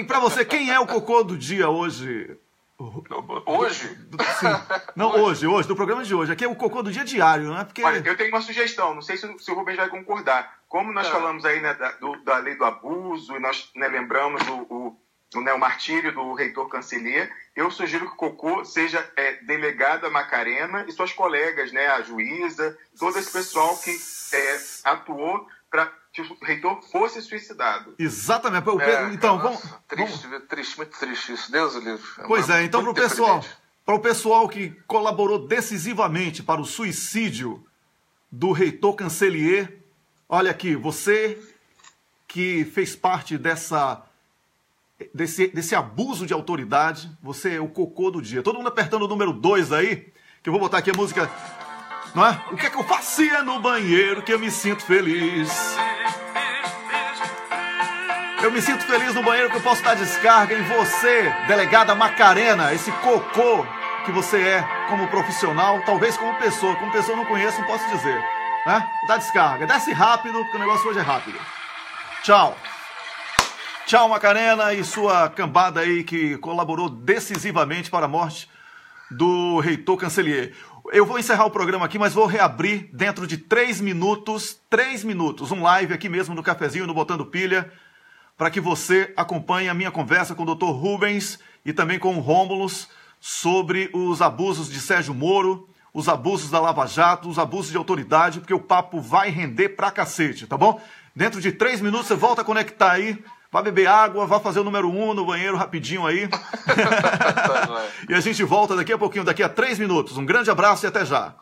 Pra você, quem é o cocô do dia hoje? Hoje? Sim. Não, hoje, do programa de hoje. Aqui é o cocô do dia diário, né? Porque... Olha, eu tenho uma sugestão, não sei se o Rubens vai concordar. Como nós falamos aí, né, da lei do abuso, e nós, né, lembramos o martírio do reitor Cancelier, eu sugiro que o cocô seja delegada Macarena e suas colegas, né, a juíza, todo esse pessoal que atuou para que o reitor fosse suicidado. Exatamente. Então, vamos... Muito triste isso. Deus o livre. Pois então para o pessoal que colaborou decisivamente para o suicídio do reitor Cancelier, olha aqui, você que fez parte desse abuso de autoridade, você é o cocô do dia. Todo mundo apertando o número 2 aí, que eu vou botar aqui a música, não é? O que é que eu fazia no banheiro que eu me sinto feliz? Eu me sinto feliz no banheiro que eu posso dar descarga em você, delegada Macarena, esse cocô que você é como profissional, talvez como pessoa eu não conheço, não posso dizer, né? Dá descarga, desce rápido, porque o negócio hoje é rápido. Tchau. Tchau, Macarena e sua cambada aí que colaborou decisivamente para a morte do reitor Cancelier. Eu vou encerrar o programa aqui, mas vou reabrir dentro de 3 minutos, um live aqui mesmo no Cafezinho, no Botando Pilha, para que você acompanhe a minha conversa com o Dr. Rubens e também com o Rômulus sobre os abusos de Sérgio Moro, os abusos da Lava Jato, os abusos de autoridade, porque o papo vai render pra cacete, tá bom? Dentro de 3 minutos você volta a conectar aí, vai beber água, vai fazer o número 1 no banheiro rapidinho aí. E a gente volta daqui a pouquinho, daqui a 3 minutos. Um grande abraço e até já.